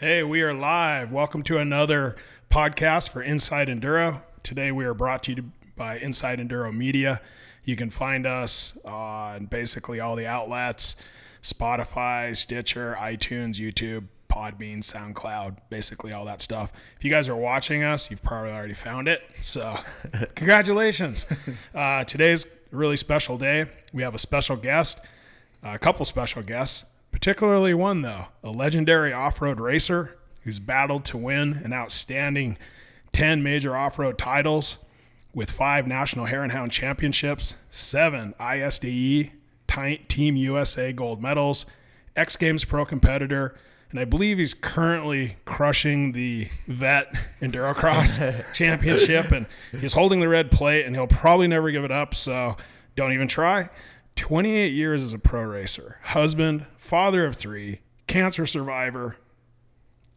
Hey, we are live. Welcome to another podcast for Inside Enduro. Today we are brought to you by Inside Enduro Media. You can find us on basically all the outlets, Spotify, Stitcher, iTunes, YouTube, Podbean, SoundCloud, basically all that stuff. If you guys are watching us, you've probably already found it. So congratulations. Today's a really special day. We have a special guest, a couple special guests. Particularly one, though, a legendary off-road racer who's battled to win an outstanding 10 major off-road titles with 5 National Hare and Hound Championships, 7 ISDE Team USA gold medals, X Games Pro competitor, and I believe he's currently crushing the Vet Enduro Cross Championship, and he's holding the red plate, and he'll probably never give it up, so don't even try. 28 years as a pro racer, husband, father of 3, cancer survivor.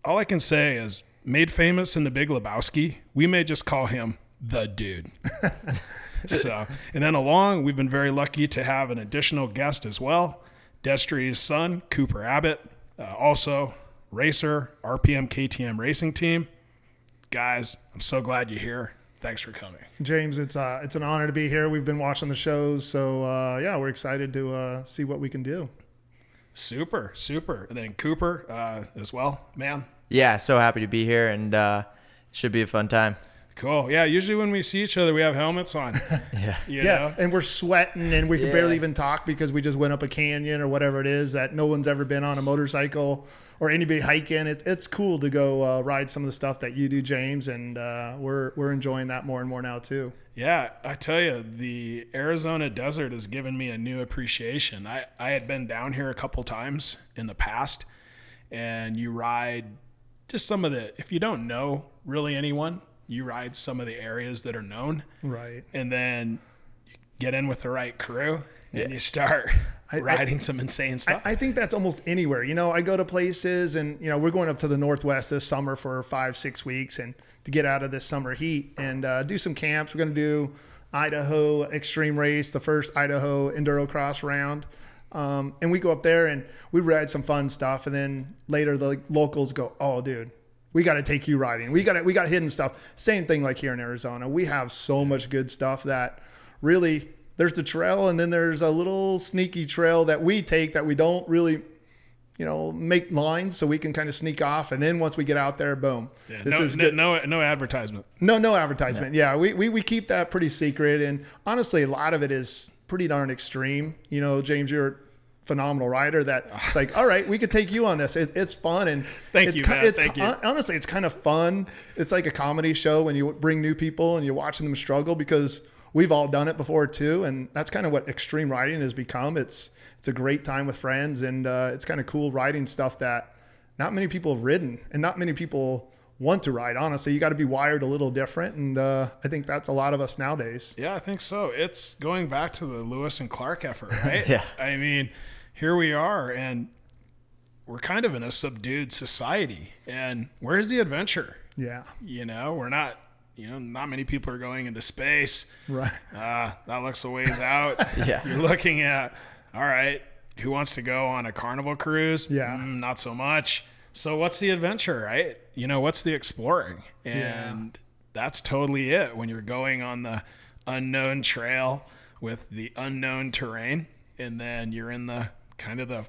All I can say is made famous in The Big Lebowski. We may just call him the dude. And then we've been very lucky to have an additional guest as well. Destry's son, Cooper Abbott, also racer, RPM KTM racing team. Guys, I'm so glad you're here. Thanks for coming. James, it's an honor to be here. We've been watching the shows, so we're excited to see what we can do. Super. And then Cooper as well, man. Yeah, so happy to be here, and should be a fun time. Cool. Yeah, usually when we see each other, we have helmets on. Yeah, and we're sweating, and we can barely even talk because we just went up a canyon or whatever it is that no one's ever been on a motorcycle or anybody hiking. It's cool to go ride some of the stuff that you do, James, and we're enjoying that more and more now too. Yeah, I tell you, the Arizona desert has given me a new appreciation. I had been down here a couple times in the past, and you ride just some of the, if you don't know really anyone, you ride some of the areas that are known. Right. And then you get in with the right crew and you start riding some insane stuff. I think that's almost anywhere. I go to places and, we're going up to the Northwest this summer for 5-6 weeks and to get out of this summer heat and do some camps. We're going to do Idaho Extreme Race, the first Idaho Enduro Cross round. And we go up there and we ride some fun stuff. And then later the locals go, oh, dude, we got to take you riding. We got hidden stuff. Same thing like here in Arizona. We have so much good stuff that really there's the trail and then there's a little sneaky trail that we take that we don't really, make lines so we can kind of sneak off. And then once we get out there, boom. Yeah, this is good. No advertisement. No advertisement. Yeah, we keep that pretty secret. And honestly, a lot of it is pretty darn extreme. James, you're a phenomenal rider that it's like, all right, we could take you on this. It's fun. And Thank you. Honestly, it's kind of fun. It's like a comedy show when you bring new people and you're watching them struggle because we've all done it before too. And that's kind of what extreme riding has become. It's a great time with friends and it's kind of cool riding stuff that not many people have ridden and not many people want to ride. Honestly, you got to be wired a little different. And I think that's a lot of us nowadays. Yeah, I think so. It's going back to the Lewis and Clark effort, right? Yeah. I mean, here we are, and we're kind of in a subdued society. And where's the adventure? Yeah. We're not, not many people are going into space. Right. That looks a ways out. Yeah. You're looking at, all right, who wants to go on a Carnival cruise? Yeah. Not so much. So what's the adventure, right? What's the exploring? And that's totally it when you're going on the unknown trail with the unknown terrain, and then you're in the kind of the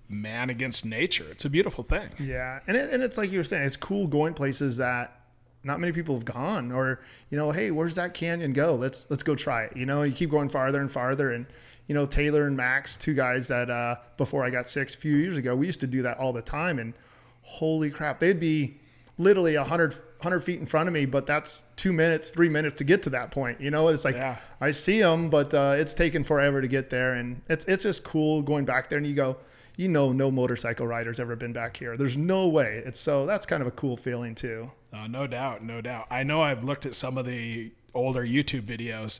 man against nature. It's a beautiful thing. Yeah. And it's like you were saying, it's cool going places that not many people have gone or, hey, where's that canyon go? Let's go try it. You keep going farther and farther. And, Taylor and Max, 2 guys that before I got sick a few years ago, we used to do that all the time. And holy crap, they'd be literally 100 feet in front of me, but that's 2 minutes, 3 minutes to get to that point. It's like, I see them, but it's taken forever to get there. And it's just cool going back there and you go, no motorcycle rider's ever been back here. There's no way. That's kind of a cool feeling too. No doubt. I know I've looked at some of the older YouTube videos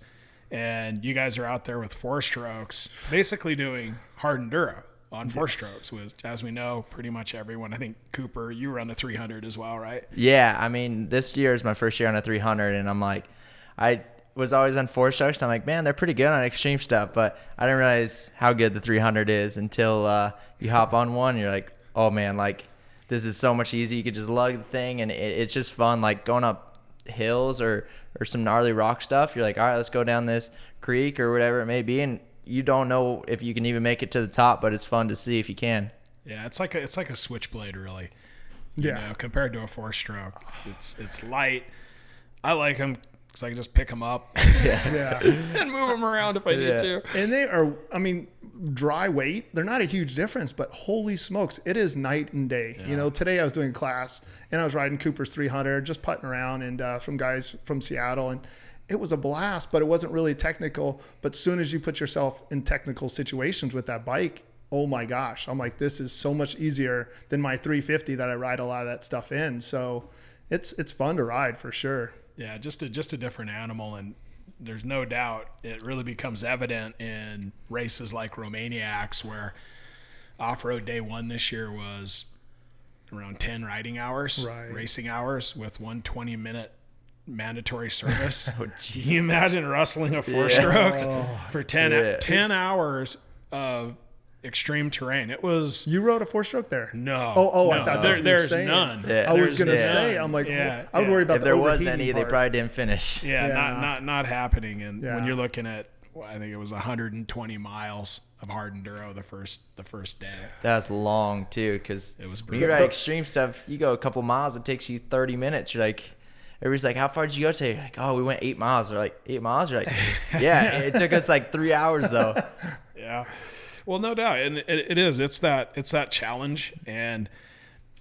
and you guys are out there with 4-strokes, basically doing Hardin Durham on 4-strokes, which, as we know, pretty much everyone. I think, Cooper, you were on the 300 as well, right? Yeah, I mean, this year is my first year on a 300, and I'm like, I was always on 4-strokes. I'm like, man, they're pretty good on extreme stuff, but I didn't realize how good the 300 is until you hop on one, and you're like, oh, man, like, this is so much easier. You could just lug the thing, and it's just fun, like going up hills or some gnarly rock stuff. You're like, all right, let's go down this creek or whatever it may be, and you don't know if you can even make it to the top, but it's fun to see if you can. Yeah, it's like a switchblade, really. Yeah. You know, compared to a 4-stroke, it's light. I like them because I can just pick them up Yeah. and move them around if I need to. And they are, I mean, dry weight, they're not a huge difference, but holy smokes, it is night and day. Yeah. You know, today I was doing class and I was riding Cooper's 300, just putting around, and from guys from Seattle, and it was a blast, but it wasn't really technical. But soon as you put yourself in technical situations with that bike, oh my gosh, I'm like, this is so much easier than my 350 that I ride a lot of that stuff in. So it's fun to ride for sure. Yeah, just a different animal, and there's no doubt it really becomes evident in races like Romaniacs, where off-road day 1 this year was around 10 riding hours, racing hours, with 1 20-minute mandatory service. Oh, Can you imagine rustling a 4-stroke for 10 hours of extreme terrain? It was. You rode a 4-stroke there? No. Oh, no, I thought that's what there's you're saying. none. Yeah. I was gonna There's say, none. I'm like, Yeah, I would worry about If the there was overheating any, they part. probably didn't finish. Yeah. Not happening. And Yeah. when you're looking at, I think it was 120 miles of Hardin Durham the first day. That's long too, because It was when you brutal. ride extreme stuff, you go a couple miles, it takes you 30 minutes. You're like, everybody's like, how far did you go today? You're like, oh, we went 8 miles. They're like, 8 miles? You're like, yeah, it took us like 3 hours though. Yeah. Well, no doubt. And it is. It's that challenge. And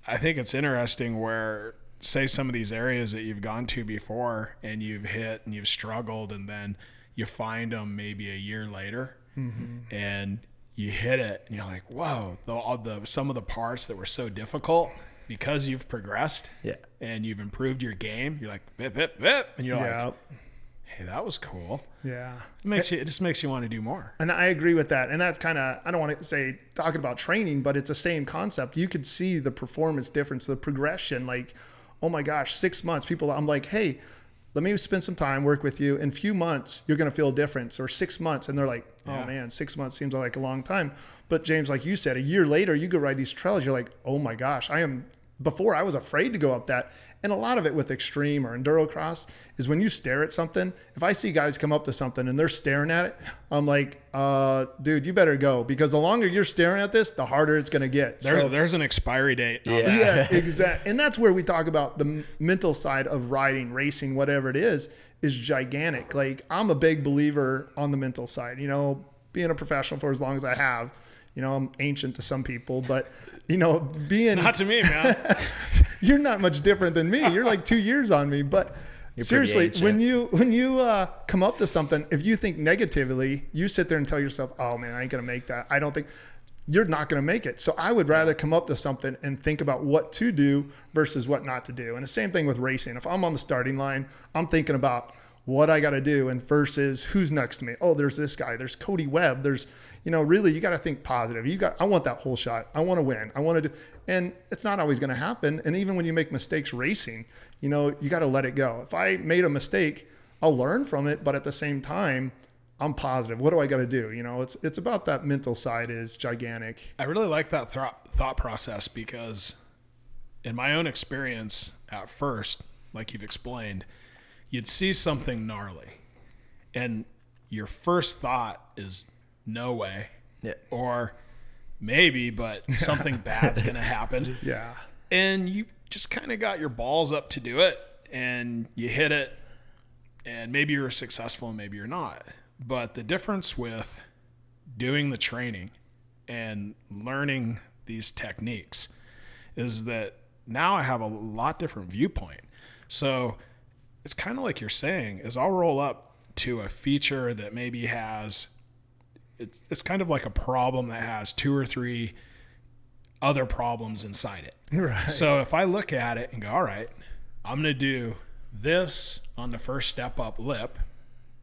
I think it's interesting where, say, some of these areas that you've gone to before and you've hit and you've struggled, and then you find them maybe a year later and you hit it and you're like, whoa, some of the parts that were so difficult, because you've progressed and you've improved your game, you're like, bip, bip, bip. And you're like, hey, that was cool. Yeah. It just makes you want to do more. And I agree with that. And that's kind of, I don't want to say talking about training, but it's the same concept. You could see the performance difference, the progression. Like, oh my gosh, 6 months, I'm like, hey, let me spend some time, work with you. In a few months, you're going to feel a difference. Or 6 months. And they're like, oh man, 6 months seems like a long time. But James, like you said, a year later, you go ride these trails. You're like, oh my gosh, before I was afraid to go up that. And a lot of it with extreme or Enduro Cross is when you stare at something. If I see guys come up to something and they're staring at it, I'm like, dude, you better go, because the longer you're staring at this, the harder it's going to get. There's an expiry date on that. Yes, exactly. And that's where we talk about the mental side of riding, racing, whatever it is gigantic. Like, I'm a big believer on the mental side, you know, being a professional for as long as I have. You know, I'm ancient to some people, but, you know, being... Not to me, man. You're not much different than me. You're like 2 years on me. But seriously, when you come up to something, if you think negatively, you sit there and tell yourself, oh man, I ain't going to make that. I don't think... You're not going to make it. So I would rather come up to something and think about what to do versus what not to do. And the same thing with racing. If I'm on the starting line, I'm thinking about what I got to do, and versus who's next to me. Oh, there's this guy. There's Cody Webb. There's, you know, really, you got to think positive. I want that whole shot. I want to win. I want to do, and it's not always going to happen. And even when you make mistakes racing, you know, you got to let it go. If I made a mistake, I'll learn from it. But at the same time, I'm positive. What do I got to do? You know, it's about that mental side is gigantic. I really like that thought process, because in my own experience at first, like you've explained, you'd see something gnarly and your first thought is no way, or maybe, but something bad's going to happen. Yeah. And you just kind of got your balls up to do it, and you hit it, and maybe you're successful and maybe you're not. But the difference with doing the training and learning these techniques is that now I have a lot different viewpoint. So it's kind of like you're saying, is I'll roll up to a feature that maybe has, it's kind of like a problem that has 2 or 3 other problems inside it. Right. So if I look at it and go, all right, I'm going to do this on the first step up lip.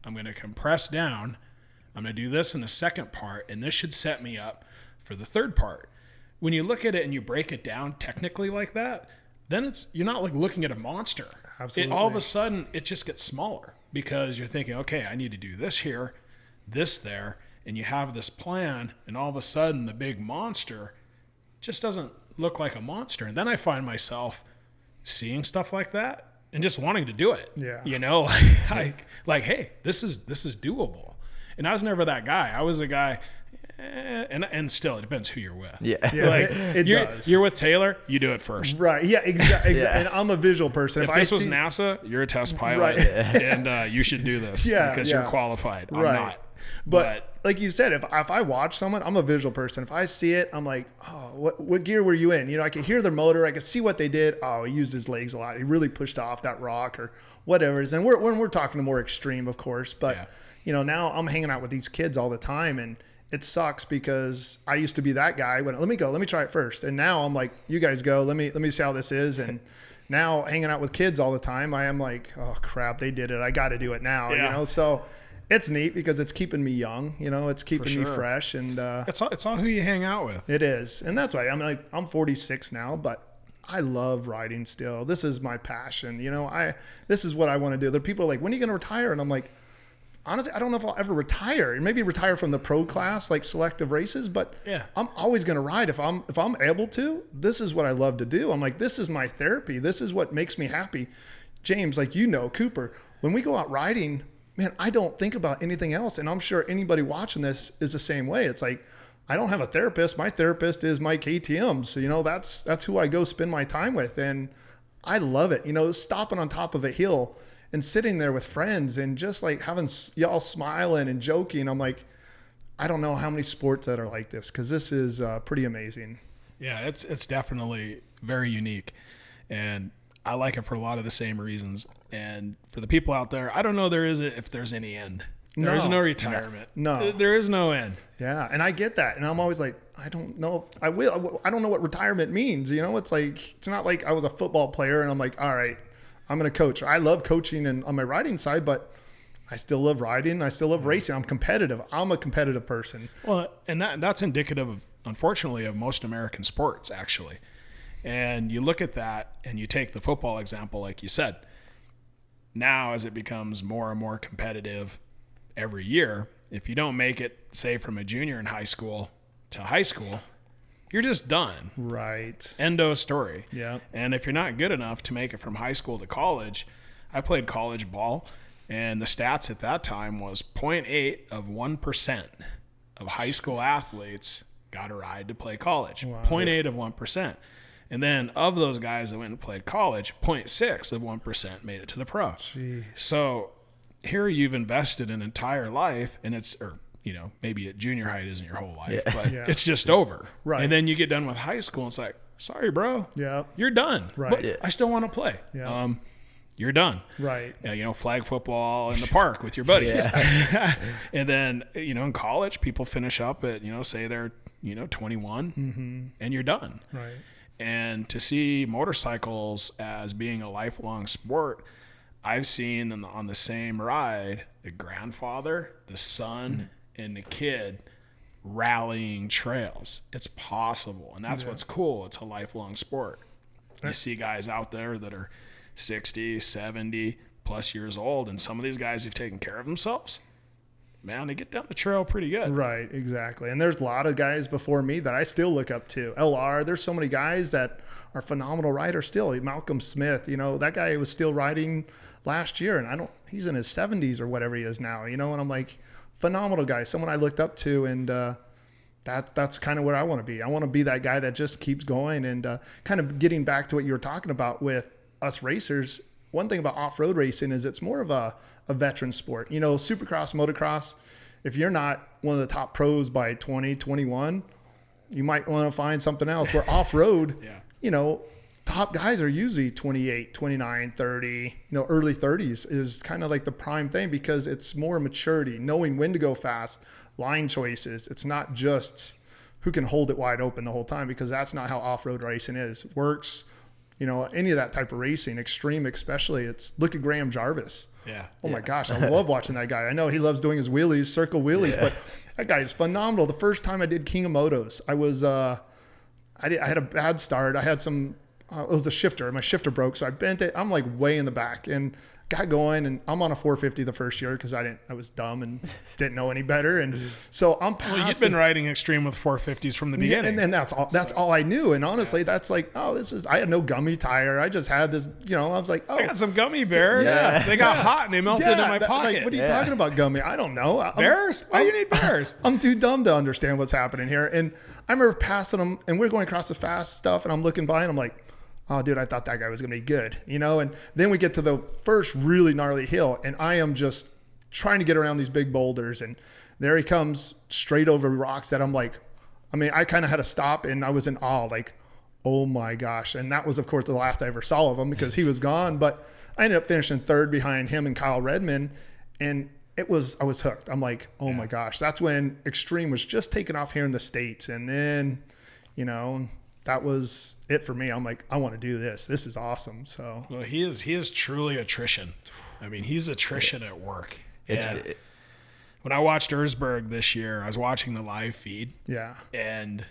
I'm going to compress down. I'm going to do this in the second part, and this should set me up for the third part. When you look at it and you break it down technically like that, then you're not like looking at a monster. Absolutely. All of a sudden, it just gets smaller, because you're thinking, okay, I need to do this here, this there, and you have this plan, and all of a sudden the big monster just doesn't look like a monster. And then I find myself seeing stuff like that and just wanting to do it. Yeah. You know, like, hey, this is doable. And I was never that guy. I was a guy, and still, it depends who you're with. Yeah. Like, it does. You're with Taylor, you do it first. Right. Yeah, exactly. Yeah. And I'm a visual person. If this was NASA, you're a test pilot, Right. and you should do this because you're qualified. I'm Right. not. But like you said, if I watch someone, I'm a visual person. If I see it, I'm like, oh, what gear were you in? You know, I can hear their motor. I can see what they did. Oh, he used his legs a lot. He really pushed off that rock or whatever it is. And we're talking to more extreme, of course. But, you know, now I'm hanging out with these kids all the time. And it sucks because I used to be that guy. Let me try it first. And now I'm like, you guys go. Let me see how this is. And now hanging out with kids all the time, I am like, oh, crap, they did it. I got to do it now, you know? So it's neat because it's keeping me young, you know, it's keeping me fresh, and it's all who you hang out with. It is. And that's why I'm 46 now, but I love riding still. This is my passion. You know, this is what I want to do. There are people like, when are you going to retire? And I'm like, honestly, I don't know if I'll ever retire. Maybe retire from the pro class, like selective races, but I'm always going to ride if I'm able to. This is what I love to do. I'm like, this is my therapy. This is what makes me happy. James, like, you know, Cooper, when we go out riding, man, I don't think about anything else. And I'm sure anybody watching this is the same way. It's like, I don't have a therapist. My therapist is my KTM. So, you know, that's who I go spend my time with. And I love it. You know, stopping on top of a hill and sitting there with friends and just like having y'all smiling and joking. I'm like, I don't know how many sports that are like this, because this is pretty amazing. Yeah, it's definitely very unique. And I like it for a lot of the same reasons. And for the people out there, I don't know if there's any end. There is no retirement. No. There is no end. Yeah, and I get that. And I'm always like, I don't know. I don't know what retirement means. You know, it's like, it's not like I was a football player and I'm like, all right, I'm going to coach. I love coaching and on my riding side, but I still love riding. I still love racing. I'm competitive. I'm a competitive person. Well, and that's indicative of, unfortunately, of most American sports, actually. And you look at that and you take the football example, like you said. Now, as it becomes more and more competitive every year, if you don't make it, say, from a junior in high school to high school, you're just done. Right. Endo story. Yeah. And if you're not good enough to make it from high school to college, I played college ball, and the stats at that time was 0.8 of 1% of high school athletes got a ride to play college. Wow. 0.8 of 1%. And then of those guys that went and played college, 0.6 of 1% made it to the pro. Jeez. So here you've invested an entire life, and maybe at junior high it isn't your whole life, but it's just over. Right. And then you get done with high school, and it's like, sorry, bro. Yeah. You're done. Right. But I still want to play. Yeah. You're done. Right. Yeah, flag football in the park with your buddies. And then, in college, people finish up at, say they're, 21, and you're done. Right. And to see motorcycles as being a lifelong sport, I've seen on the same ride, the grandfather, the son, and the kid rallying trails. It's possible. And that's what's cool. It's a lifelong sport. You see guys out there that are 60, 70 plus years old, and some of these guys who've taken care of themselves, man, they get down the trail pretty good. Right, exactly. And there's a lot of guys before me that I still look up to. LR, there's so many guys that are phenomenal riders still. Malcolm Smith, that guy was still riding last year, and he's in his 70s or whatever he is now, and I'm like, phenomenal guy, someone I looked up to, and that's kind of where I want to be. I want to be that guy that just keeps going. And kind of getting back to what you were talking about with us racers, one thing about off-road racing is it's more of a veteran sport. Supercross, motocross, if you're not one of the top pros by 20, 21, you might want to find something else. Where off-road, top guys are usually 28, 29, 30, early 30s is kind of like the prime thing, because it's more maturity, knowing when to go fast, line choices. It's not just who can hold it wide open the whole time, because that's not how off-road racing is. Works, any of that type of racing, extreme especially. Look at Graham Jarvis. Yeah. Oh my gosh, I love watching that guy. I know he loves doing his wheelies, circle wheelies, but that guy is phenomenal. The first time I did King of Motos, I had a bad start. I had some, it was a shifter. My shifter broke, so I bent it. I'm like way in the back, and got going, and I'm on a 450 the first year because I was dumb and didn't know any better. And so I'm passing. Well, you've been riding extreme with 450s from the beginning. And then that's all I knew. And honestly, that's like, I had no gummy tire. I just had this, I was like, I got some gummy bears. Yeah. They got hot and they melted in my pocket. Like, what are you talking about, gummy? I don't know. Bears? Why do you need bears? I'm too dumb to understand what's happening here. And I remember passing them, and we're going across the fast stuff, and I'm looking by, and I'm like, oh, dude, I thought that guy was going to be good, And then we get to the first really gnarly hill, and I am just trying to get around these big boulders, and there he comes straight over rocks that I'm like, I kind of had to stop, and I was in awe, like, oh my gosh. And that was, of course, the last I ever saw of him because he was gone. But I ended up finishing third behind him and Kyle Redmond, and I was hooked. I'm like, oh my gosh. That's when Extreme was just taking off here in the States. And then, that was it for me. I'm like, I want to do this. This is awesome. So, well, he is truly attrition. He's attrition at work. When I watched Erzberg this year, I was watching the live feed. Yeah. And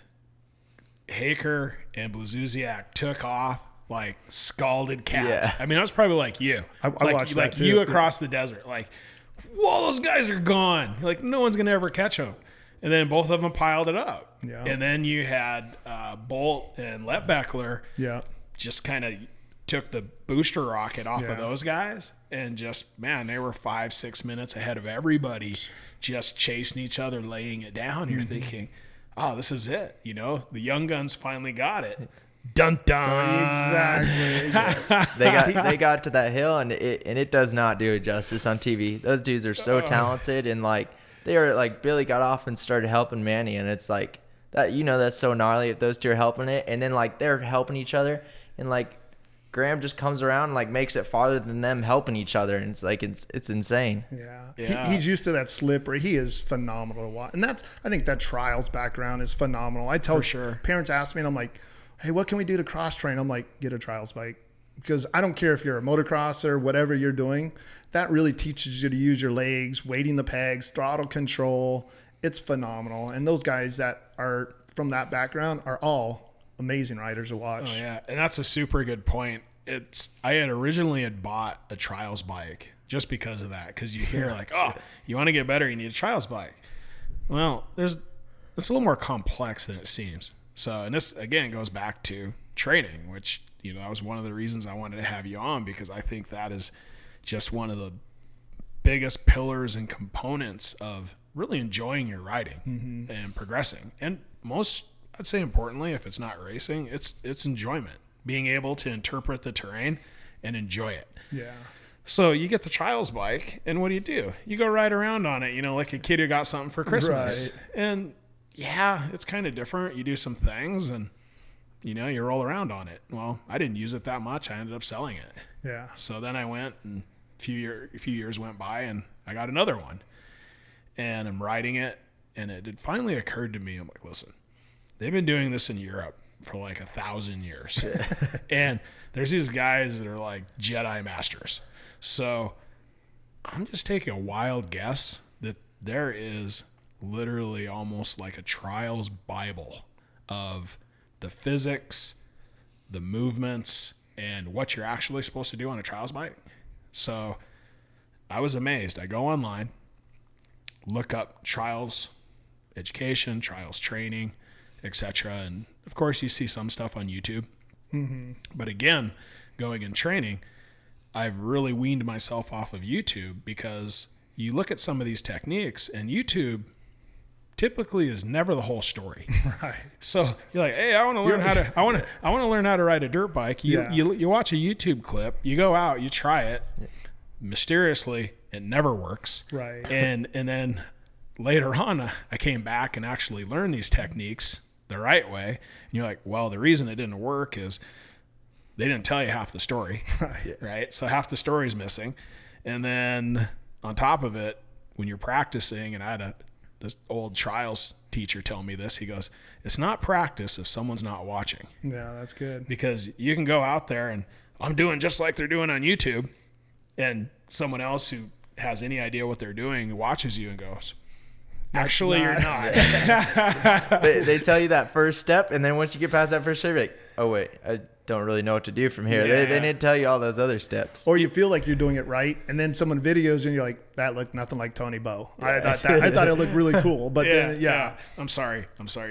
Haker and Blazuziak took off like scalded cats. Yeah. I was probably like you. I watched that too. You across the desert. Like, whoa, those guys are gone. Like, no one's going to ever catch them. And then both of them piled it up. Yeah. And then you had Bolt and Lettbeckler just kind of took the booster rocket off of those guys. And just, man, they were 5-6 minutes ahead of everybody, just chasing each other, laying it down. You're thinking, oh, this is it. The young guns finally got it. Dun dun. Exactly. They got to that hill, and it does not do it justice on TV. Those dudes are so talented, and like they are like Billy got off and started helping Manny, and it's like that. That's so gnarly if those two are helping it, and then like they're helping each other, and like Graham just comes around and like makes it farther than them helping each other, and it's like it's insane. Yeah. He's used to that slippery. He is phenomenal to watch, and I think that trials background is phenomenal. I tell parents ask me, and I'm like, hey, what can we do to cross train? I'm like, get a trials bike, because I don't care if you're a motocrosser, whatever you're doing, that really teaches you to use your legs, weighting the pegs, throttle control. It's phenomenal, and those guys that are from that background are all amazing riders to watch. Oh yeah, and that's a super good point. I had originally bought a trials bike just because of that, because you hear like, oh, you want to get better, you need a trials bike. Well, it's a little more complex than it seems. So, and this again goes back to training, which that was one of the reasons I wanted to have you on, because I think that is just one of the biggest pillars and components of really enjoying your riding and progressing. And most, I'd say importantly, if it's not racing, it's enjoyment, being able to interpret the terrain and enjoy it. Yeah. So you get the trials bike, and what do? You go ride around on it, like a kid who got something for Christmas. Right. And yeah, it's kind of different. You do some things and, you roll around on it. Well, I didn't use it that much. I ended up selling it. Yeah. So then I went, and a few years went by, and I got another one. And I'm riding it, and it had finally occurred to me, I'm like, listen, they've been doing this in Europe for like 1,000 years. And there's these guys that are like Jedi masters. So I'm just taking a wild guess that there is literally almost like a trials Bible of the physics, the movements, and what you're actually supposed to do on a trials bike. So I was amazed. I go online, look up trials education, trials training, etc. And of course you see some stuff on YouTube. But again, going in training, I've really weaned myself off of YouTube, because you look at some of these techniques, and YouTube typically is never the whole story. Right. So you're like, hey, I want to learn I want to learn how to ride a dirt bike. You watch a YouTube clip, you go out, you try it. Mysteriously, it never works. Right. And then later on, I came back and actually learned these techniques the right way. And you're like, well, the reason it didn't work is they didn't tell you half the story. Right. So half the story is missing. And then on top of it, when you're practicing, and I had this old trials teacher tell me this, he goes, it's not practice if someone's not watching. Yeah, that's good. Because you can go out there and I'm doing just like they're doing on YouTube, and someone else who has any idea what they're doing watches you and goes, actually, you're not. They tell you that first step, and then once you get past that first step, you're like, oh wait, don't really know what to do from here. Yeah. They didn't tell you all those other steps. Or you feel like you're doing it right, and then someone videos and you're like, that looked nothing like Tony Bow. I thought it looked really cool, but then I'm sorry,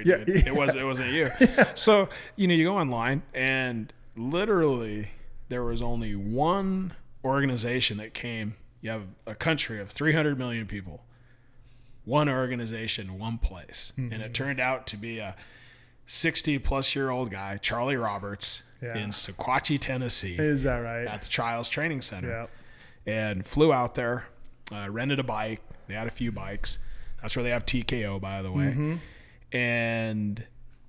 Yeah. dude. It wasn't you. So you go online, and literally there was only one organization that came. You have a country of 300 million people, one organization, one place, and it turned out to be a 60-plus-year-old guy, Charlie Roberts, in Sequatchie, Tennessee. Is that right? At the Trials Training Center. Yeah. And flew out there, rented a bike. They had a few bikes. That's where they have TKO, by the way. And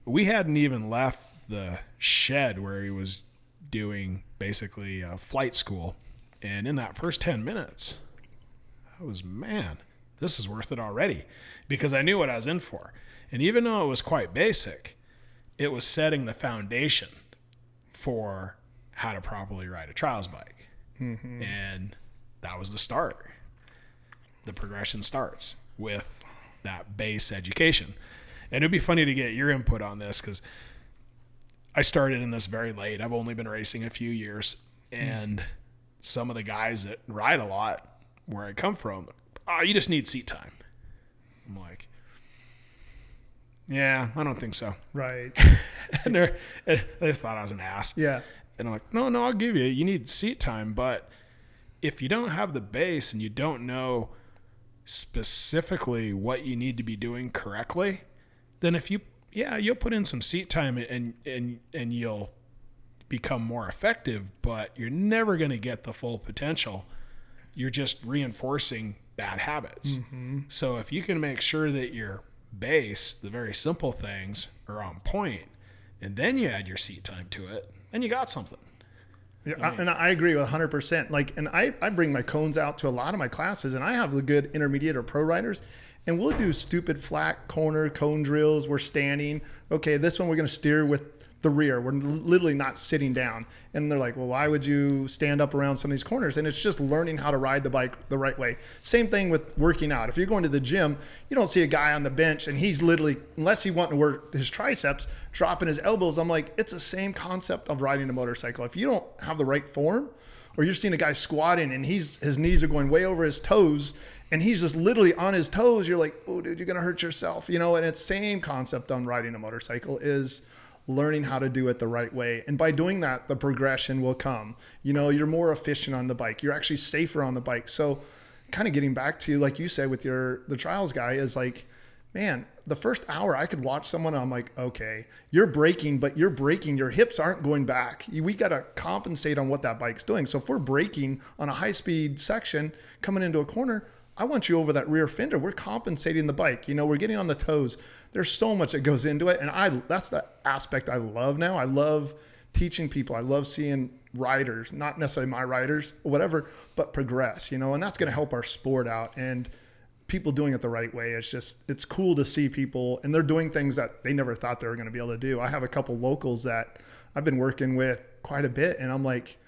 we hadn't even left the shed where he was doing basically flight school. And in that first 10 minutes, I was, man, this is worth it already, because I knew what I was in for. And even though it was quite basic, it was setting the foundation for how to properly ride a trials bike. And that was the start. The progression starts with that base education. And it'd be funny to get your input on this, because I started in this very late. I've only been racing a few years. And some of the guys that ride a lot where I come from, you just need seat time. I'm like, yeah, I don't think so. Right. And they just thought I was an ass. Yeah. And I'm like, no, I'll give you. You need seat time. But if you don't have the base and you don't know specifically what you need to be doing correctly, then you'll put in some seat time and you'll become more effective, but you're never going to get the full potential. You're just reinforcing bad habits. So if you can make sure that your base, the very simple things, are on point, and then you add your seat time to it, then you got something. Yeah, and I agree with 100%. Like, and I bring my cones out to a lot of my classes, and I have the good intermediate or pro riders, and we'll do stupid flat corner cone drills. We're standing. Okay, this one we're going to steer with the rear. We're literally not sitting down. And they're like, well, why would you stand up around some of these corners? And it's just learning how to ride the bike the right way. Same thing with working out. If you're going to the gym, you don't see a guy on the bench and he's literally, unless he wants to work his triceps, dropping his elbows. I'm like, it's the same concept of riding a motorcycle. If you don't have the right form, or you're seeing a guy squatting and his knees are going way over his toes and he's just literally on his toes, you're like, oh, dude, you're going to hurt yourself. And it's same concept on riding a motorcycle, is learning how to do it the right way. And by doing that, the progression will come. You're more efficient on the bike. You're actually safer on the bike. So kind of getting back to, like you said, with the trials guy, is like, man, the first hour I could watch someone and I'm like, okay, you're braking, but you're braking. Your hips aren't going back. We got to compensate on what that bike's doing. So if we're braking on a high speed section coming into a corner, I want you over that rear fender. We're compensating the bike. We're getting on the toes. There's so much that goes into it. And that's the aspect I love now. I love teaching people. I love seeing riders, not necessarily my riders or whatever, but progress, and that's going to help our sport out. And people doing it the right way. It's cool to see people, and they're doing things that they never thought they were going to be able to do. I have a couple locals that I've been working with quite a bit, and I'm like,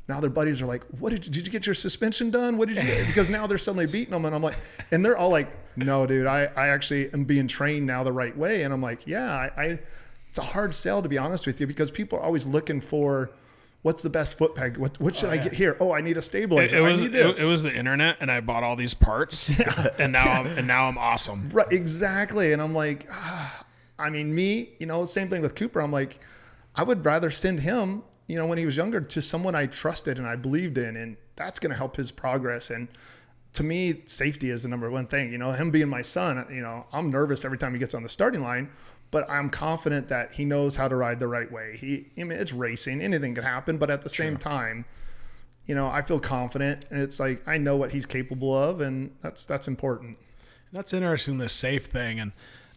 now their buddies are like, what did you get your suspension done? What did you get? Because now they're suddenly beating them. And I'm like, and they're all like, no, dude, I actually am being trained now the right way. And I'm like, yeah, it's a hard sell, to be honest with you, because people are always looking for, what's the best foot peg? What should I get here? Oh, I need a stabilizer. I need this. It was the internet, and I bought all these parts, and now I'm awesome. Right, exactly. And I'm like, me, same thing with Cooper. I'm like, I would rather send him, when he was younger, to someone I trusted and I believed in, and that's going to help his progress. And to me, safety is the number one thing. Him being my son, I'm nervous every time he gets on the starting line, but I'm confident that he knows how to ride the right way. It's racing, anything can happen, but at the same time, I feel confident, and it's like, I know what he's capable of, and that's important. That's interesting, this safe thing. And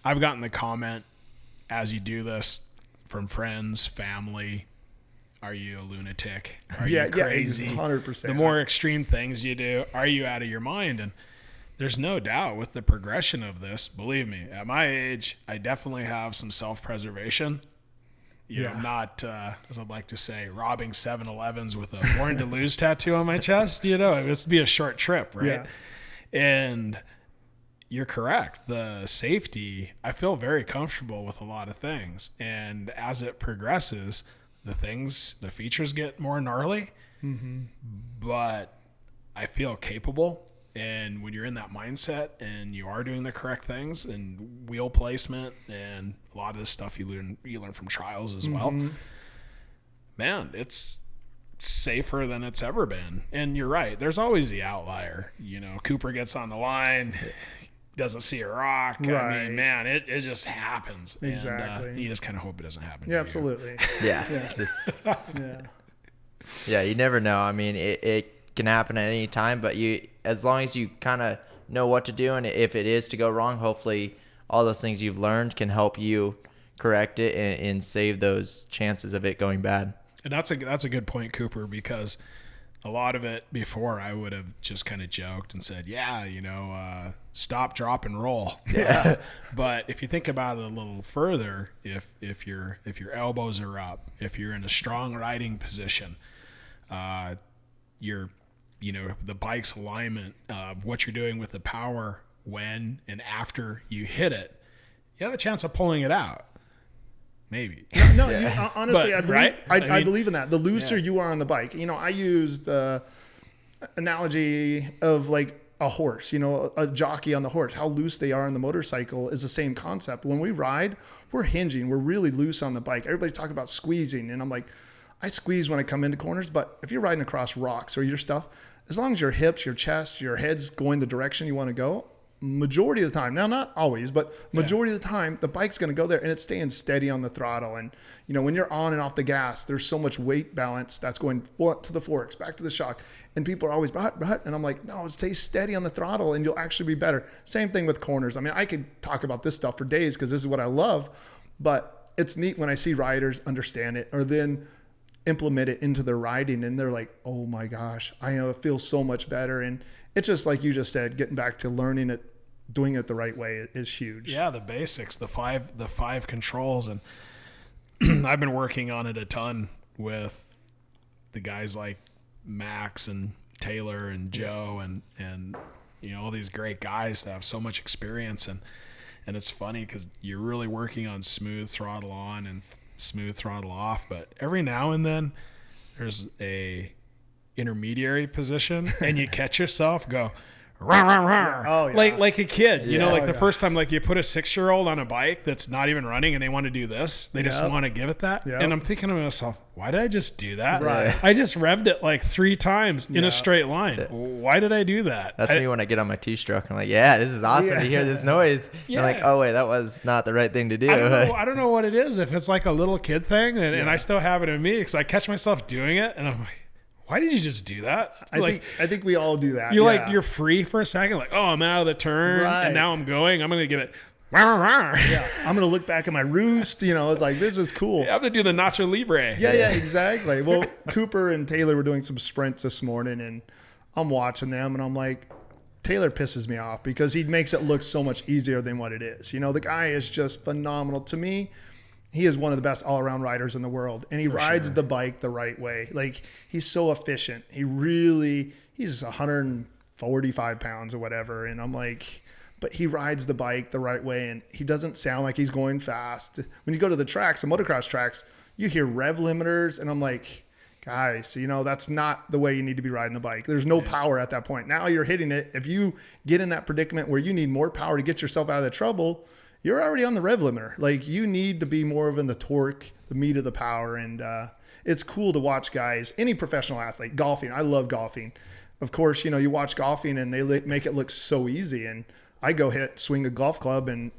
I've gotten the comment as you do this from friends, family, are you a lunatic? Are you crazy? 100%. The more extreme things you do, are you out of your mind? And there's no doubt with the progression of this, believe me, at my age, I definitely have some self-preservation. I'm not, as I'd like to say, robbing 7-Elevens with a Born to Lose tattoo on my chest. This would be a short trip, right? Yeah. And you're correct. The safety, I feel very comfortable with a lot of things. And as it progresses, the features get more gnarly, but I feel capable. And when you're in that mindset and you are doing the correct things and wheel placement and a lot of this stuff you learn from trials as well, man, it's safer than it's ever been. And you're right. There's always the outlier. You know, Cooper gets on the line, doesn't see a rock. Right. I mean, man, it just happens. Exactly. And you just kind of hope it doesn't happen. Yeah, absolutely. Yeah. Yeah. Yeah, you never know. I mean, it can happen at any time, but as long as you kind of know what to do, and if it is to go wrong, hopefully all those things you've learned can help you correct it and save those chances of it going bad. And that's a good point, Cooper, because a lot of it before I would have just kind of joked and said, yeah, you know, stop, drop, and roll. Yeah. But if you think about it a little further, if your elbows are up, if you're in a strong riding position, the bike's alignment, what you're doing with the power when and after you hit it, you have a chance of pulling it out. Maybe. No, honestly, But, I believe, right? I believe in that. The looser you are on the bike, you know, I used the analogy of like a horse, you know, a jockey on the horse, how loose they are on the motorcycle is the same concept. When we ride, we're hinging, we're really loose on the bike. Everybody talks about squeezing, and I'm like, I squeeze when I come into corners, but if you're riding across rocks or your stuff, as long as your hips, your chest, your head's going the direction you want to go, majority of the time, now not always, but majority of the time, the bike's going to go there and it's staying steady on the throttle. And, you know, when you're on and off the gas, there's so much weight balance that's going to the forks, back to the shock. And people are always, but, and I'm like, no, stay steady on the throttle and you'll actually be better. Same thing with corners. I mean, I could talk about this stuff for days because this is what I love, but it's neat when I see riders understand it or then implement it into their riding and they're like, oh my gosh, I feel so much better. And it's just like you just said, getting back to learning it, doing it the right way is huge. Yeah, the basics, the five controls, and I've been working on it a ton with the guys like Max and Taylor and Joe and you know, all these great guys that have so much experience, and it's funny because you're really working on smooth throttle on and smooth throttle off, but every now and then there's a intermediary position and you catch yourself go rah, rah, rah. Oh, yeah. like a kid, you know, like Oh, the yeah. first time, like you put a 6-year-old on a bike that's not even running and they want to do this, they just Yep. want to give it that. Yep. And I'm thinking to myself, why did I just do that? Right. I just revved it like 3 times in Yeah. a straight line. Why did I do that? That's me when I get on my two-stroke. I'm like, yeah, this is awesome to hear this noise. Yeah. I'm like, oh, wait, that was not the right thing to do. I don't know what it is, if it's like a little kid thing, and I still have it in me because I catch myself doing it and I'm like, why did you just do that? I think we all do that. You're yeah. like, you're free for a second, like, oh, I'm out of the turn Right. and now I'm going, I'm going to give it yeah. I'm going to look back at my roost, you know, it's like, this is cool. I'm going to do the Nacho Libre. Yeah, exactly. Well, Cooper and Taylor were doing some sprints this morning and I'm watching them and I'm like, Taylor pisses me off because he makes it look so much easier than what it is. You know, the guy is just phenomenal. To me, he is one of the best all-around riders in the world, and he rides the bike the right way. Like, he's so efficient. He's 145 pounds or whatever, and I'm like, but he rides the bike the right way, and he doesn't sound like he's going fast. When you go to the tracks, the motocross tracks, you hear rev limiters, and I'm like, guys, you know, that's not the way you need to be riding the bike. There's no power at that point. Now you're hitting it. If you get in that predicament where you need more power to get yourself out of the trouble, you're already on the rev limiter. Like, you need to be more of in the torque, the meat of the power. And it's cool to watch guys, any professional athlete, golfing. I love golfing. Of course, you know, you watch golfing and they make it look so easy. And I go swing a golf club and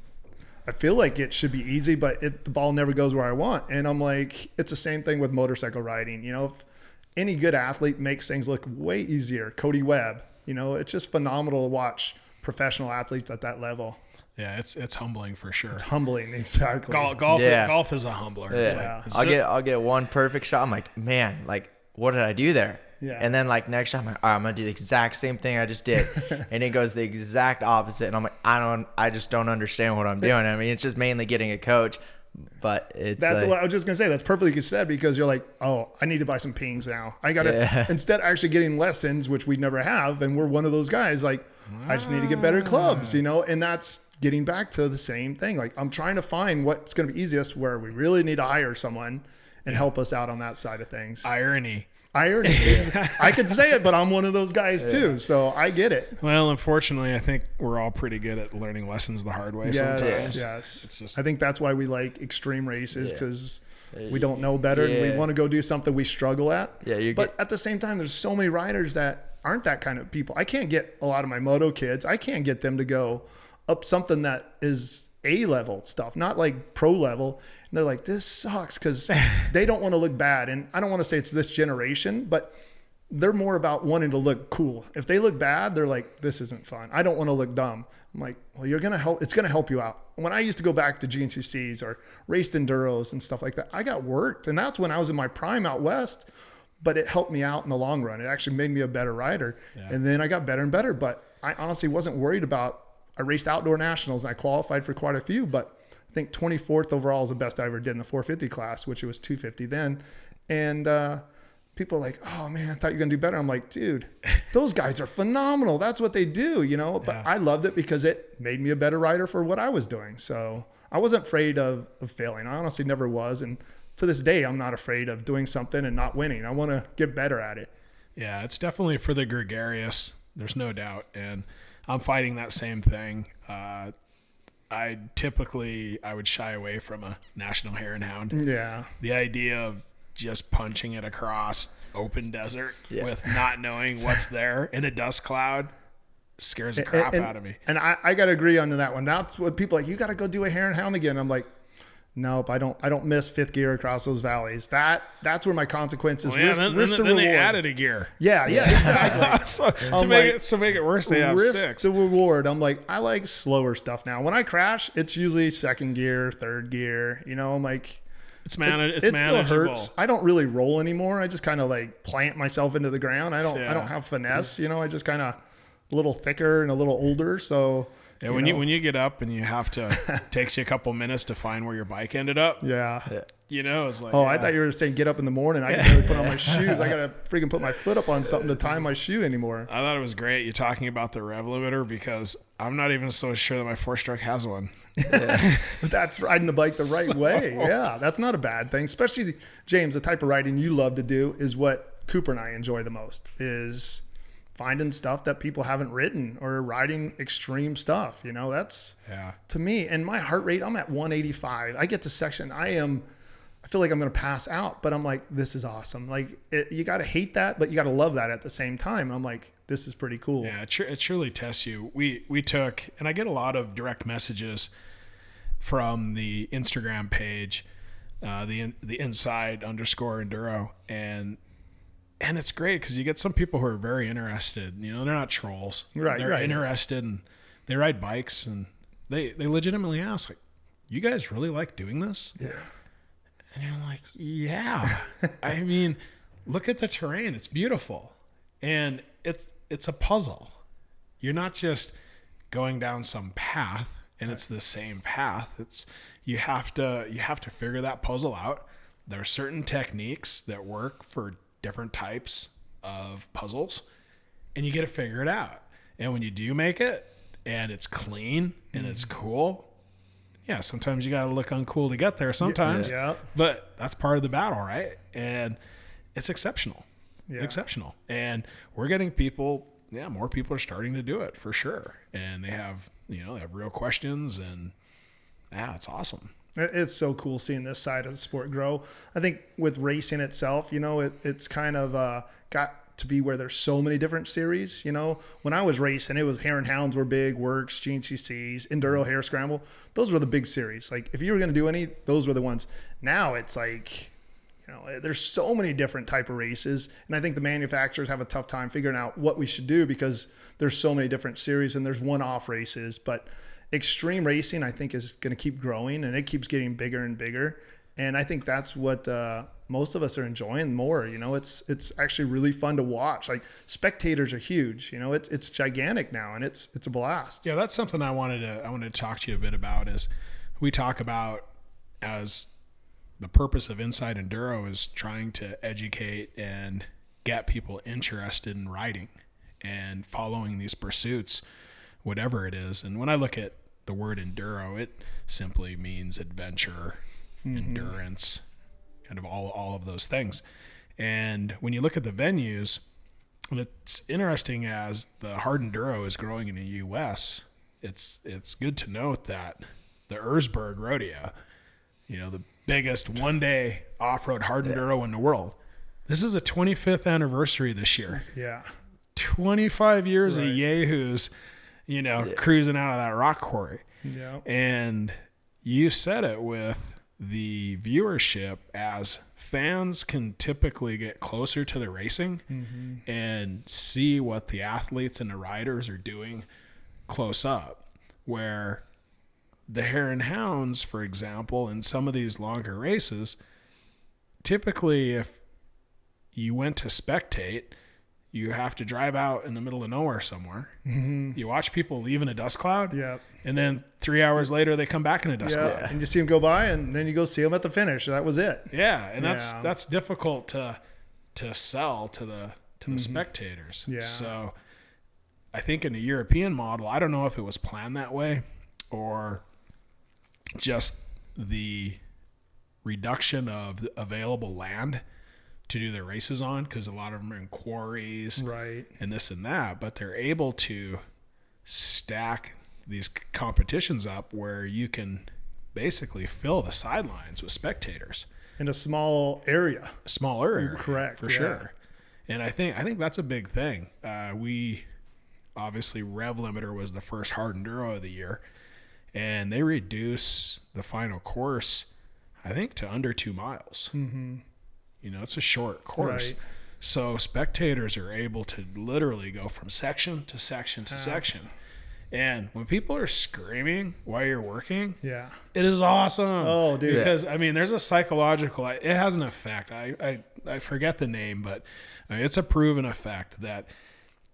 I feel like it should be easy, but the ball never goes where I want. And I'm like, it's the same thing with motorcycle riding. You know, if any good athlete makes things look way easier, Cody Webb, you know, it's just phenomenal to watch professional athletes at that level. Yeah, it's humbling for sure. It's humbling, exactly. Golf is a humbler. Yeah. It's like, I'll get one perfect shot. I'm like, man, like, what did I do there? Yeah. And then like next shot, I'm like, all right, I'm gonna do the exact same thing I just did, and it goes the exact opposite. And I'm like, I just don't understand what I'm doing. I mean, it's just mainly getting a coach, but That's what I was just gonna say. That's perfectly said, because you're like, oh, I need to buy some pings now. I gotta instead of actually getting lessons, which we never have, and we're one of those guys. Like, I just need to get better clubs, you know, and that's getting back to the same thing. Like, I'm trying to find what's gonna be easiest, where we really need to hire someone and help us out on that side of things. Irony. I could say it, but I'm one of those guys too, so I get it. Well, unfortunately, I think we're all pretty good at learning lessons the hard way sometimes. Yes. It's just, I think that's why we like extreme races, because we don't know better and we want to go do something we struggle at. But at the same time, there's so many riders that aren't that kind of people. I can't get a lot of my moto kids, I can't get them to go up something that is A-level stuff, not like pro level. And they're like, this sucks, because they don't want to look bad. And I don't want to say it's this generation, but they're more about wanting to look cool. If they look bad, they're like, this isn't fun. I don't want to look dumb. I'm like, well, you're going to help. It's going to help you out. When I used to go back to GNCCs or raced enduros and stuff like that, I got worked. And that's when I was in my prime out west, but it helped me out in the long run. It actually made me a better rider. And then I got better and better, but I honestly wasn't worried about. I raced outdoor nationals and I qualified for quite a few, but I think 24th overall is the best I ever did in the 450 class, which it was 250 then. And people are like, oh man, I thought you were going to do better. I'm like, dude, those guys are phenomenal. That's what they do, you know, but I loved it because it made me a better rider for what I was doing. So I wasn't afraid of failing. I honestly never was. And to this day, I'm not afraid of doing something and not winning. I want to get better at it. Yeah, it's definitely for the gregarious. There's no doubt. And I'm fighting that same thing. I would shy away from a national hare and hound. Yeah. The idea of just punching it across open desert with not knowing what's there in a dust cloud scares the crap out of me. And I got to agree on that one. That's what people are like, you got to go do a hare and hound again. I'm like, nope, I don't miss fifth gear across those valleys. That's where my consequences. Well, risk the then reward. They added a gear. Yeah, exactly. So to make it worse, they have risk 6. The reward. I'm like, I like slower stuff now. When I crash, it's usually second gear, third gear. You know, I'm like, it's it manageable. Still hurts. I don't really roll anymore. I just kind of like plant myself into the ground. I don't have finesse. You know, I just kind of a little thicker and a little older. So. Yeah, when you get up and you have to takes you a couple minutes to find where your bike ended up. Yeah. You know, it's like I thought you were saying get up in the morning. I can barely put on my shoes. I gotta freaking put my foot up on something to tie my shoe anymore. I thought it was great you talking about the rev limiter, because I'm not even so sure that my 4-stroke has one. But that's riding the bike the right way. Yeah, that's not a bad thing. Especially, James, the type of riding you love to do is what Cooper and I enjoy the most, is finding stuff that people haven't ridden or riding extreme stuff. You know, that's to me. And my heart rate, I'm at 185. I get to section, I feel like I'm going to pass out, but I'm like, this is awesome. Like you got to hate that, but you got to love that at the same time. I'm like, this is pretty cool. Yeah, it truly tests you. We took, and I get a lot of direct messages from the Instagram page, the inside_enduro, and it's great because you get some people who are very interested. You know, they're not trolls. They're interested, and they ride bikes, and they legitimately ask, like, you guys really like doing this? Yeah. And you're like, yeah. I mean, look at the terrain. It's beautiful. And it's a puzzle. You're not just going down some path and it's the same path. You have to figure that puzzle out. There are certain techniques that work for different types of puzzles, and you get to figure it out. And when you do make it and it's clean and it's cool, yeah, sometimes you got to look uncool to get there sometimes, but that's part of the battle, right? And it's exceptional, exceptional. And we're getting people, more people are starting to do it for sure. And they have real questions, and it's awesome. It's so cool seeing this side of the sport grow. I think with racing itself, it's kind of got to be where there's so many different series. When I was racing, it was Hare and Hounds were big, Works, GNCCs, Enduro Hare Scramble. Those were the big series. Like if you were going to do any, those were the ones. Now it's like, there's so many different type of races. And I think the manufacturers have a tough time figuring out what we should do because there's so many different series and there's one-off races. But extreme racing, I think, is going to keep growing, and it keeps getting bigger and bigger. And I think that's what most of us are enjoying more. It's actually really fun to watch. Like spectators are huge. It's gigantic now, and it's a blast. Yeah, that's something I wanted to talk to you a bit about. Is we talk about as the purpose of Inside Enduro is trying to educate and get people interested in riding and following these pursuits, whatever it is. And when I look at the word enduro, it simply means adventure, endurance, kind of all of those things. And when you look at the venues, and it's interesting as the Hardin Durham is growing in the U.S., it's good to note that the Erzberg Rodeo, the biggest one-day off-road Hardin Durham in the world, this is a 25th anniversary this year. Yeah. 25 years of yahoos, cruising out of that rock quarry. Yeah. And you said it with the viewership, as fans can typically get closer to the racing and see what the athletes and the riders are doing close up, where the Hare and Hounds, for example, in some of these longer races, typically if you went to spectate, you have to drive out in the middle of nowhere somewhere. You watch people leave in a dust cloud. Yep. And then 3 hours later, they come back in a dust cloud. And you see them go by, and then you go see them at the finish. That was it. Yeah, and that's difficult to sell to the spectators. Yeah. So I think in the European model, I don't know if it was planned that way or just the reduction of the available land to do their races on, because a lot of them are in quarries and this and that, but they're able to stack these competitions up where you can basically fill the sidelines with spectators in a smaller area. Correct, for sure. And I think that's a big thing. We obviously, Rev Limiter was the first Hardin Durham of the year, and they reduce the final course, I think, to under 2 miles. It's a short course. Right. So spectators are able to literally go from section to section to section. And when people are screaming while you're working, it is awesome. Oh, dude. Because, there's a psychological, it has an effect. I forget the name, but it's a proven effect that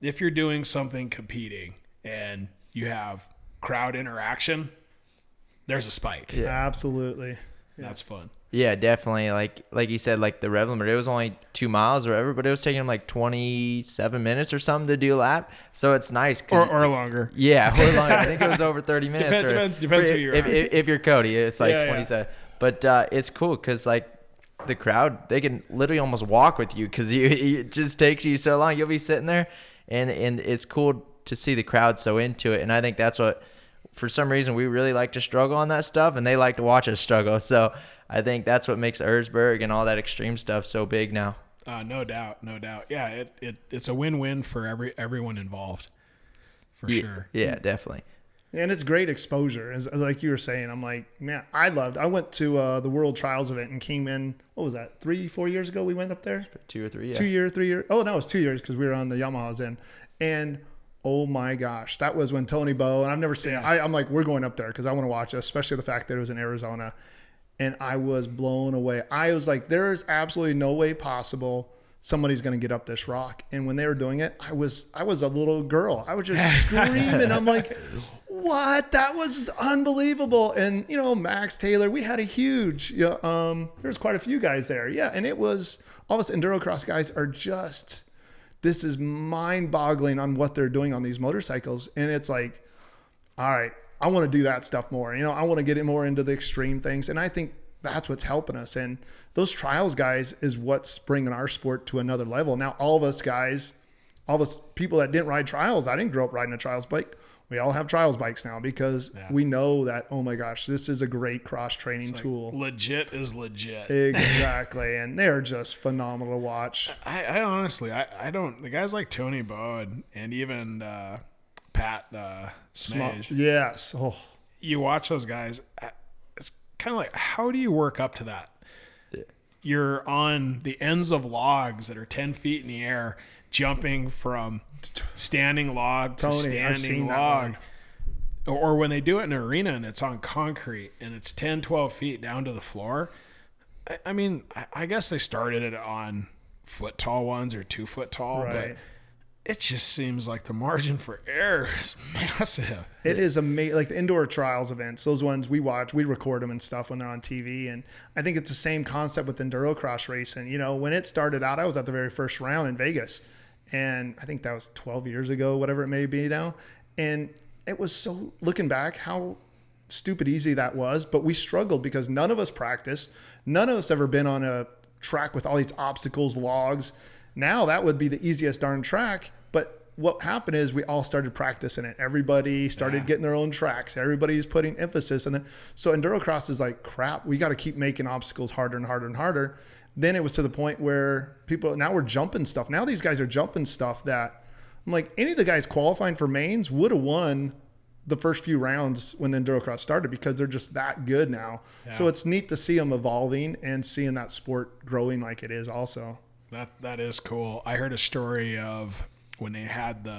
if you're doing something competing and you have crowd interaction, there's a spike. Yeah. Absolutely. That's fun. Yeah, definitely. Like you said, like the Rev Limiter, it was only 2 miles or whatever, but it was taking them like 27 minutes or something to do a lap. So it's nice. Or longer. Yeah, or longer. I think it was over 30 minutes. Depends who you're if you're Cody, it's like 27. But it's cool because like the crowd, they can literally almost walk with you because it just takes you so long. You'll be sitting there, and it's cool to see the crowd so into it. And I think that's what, for some reason, we really like to struggle on that stuff, and they like to watch us struggle. So I think that's what makes Erzberg and all that extreme stuff so big now. No doubt. Yeah, it's a win-win for everyone involved, for sure. Yeah, definitely. And it's great exposure. As like you were saying, I'm like, man, I went to the World Trials event in Kingman. What was that? 3-4 years ago we went up there? 2 or 3, yeah. 2 years, 3 years. Oh, no, it was 2 years because we were on the Yamahas then. And oh my gosh, that was when Tony Bow, and I've never seen it. I'm like, we're going up there because I want to watch it, especially the fact that it was in Arizona. And I was blown away. I was like, there is absolutely no way possible somebody's going to get up this rock. And when they were doing it, I was a little girl. I was just screaming. I'm like, what? That was unbelievable. And, Max Taylor, we had a huge, there's quite a few guys there. Yeah. And it was, all of us Enduro Cross guys are just, this is mind boggling on what they're doing on these motorcycles. And it's like, all right, I want to do that stuff more. I want to get it more into the extreme things. And I think that's what's helping us. And those trials guys is what's bringing our sport to another level. Now, all of us guys, all of us people that didn't ride trials, I didn't grow up riding a trials bike. We all have trials bikes now because we know that, oh my gosh, this is a great cross training tool. Legit is legit. Exactly. And they're just phenomenal to watch. I honestly, I don't, the guys like Tony Bow and even Pat Smage. Yes. Oh, you watch those guys. It's kind of like, how do you work up to that? Yeah. You're on the ends of logs that are 10 feet in the air, jumping from standing log to standing log. Or when they do it in an arena and it's on concrete and it's 10, 12 feet down to the floor. I guess they started it on foot tall ones or 2 foot tall, but it just seems like the margin for error is massive. It is amazing. Like the indoor trials events, those ones we watch, we record them and stuff when they're on TV. And I think it's the same concept with Enduro Cross racing. When it started out, I was at the very first round in Vegas. And I think that was 12 years ago, whatever it may be now. And it was so, looking back, how stupid easy that was, but we struggled because none of us practiced. None of us ever been on a track with all these obstacles, logs. Now that would be the easiest darn track. But what happened is we all started practicing it. Everybody started getting their own tracks. Everybody's putting emphasis. And then, so Enduro Cross is like, crap, we got to keep making obstacles harder and harder and harder. Then it was to the point where now we're jumping stuff. Now these guys are jumping stuff that I'm like, any of the guys qualifying for mains would have won the first few rounds when the Enduro Cross started because they're just that good now. Yeah. So it's neat to see them evolving and seeing that sport growing like it is also. That is cool. I heard a story of when they had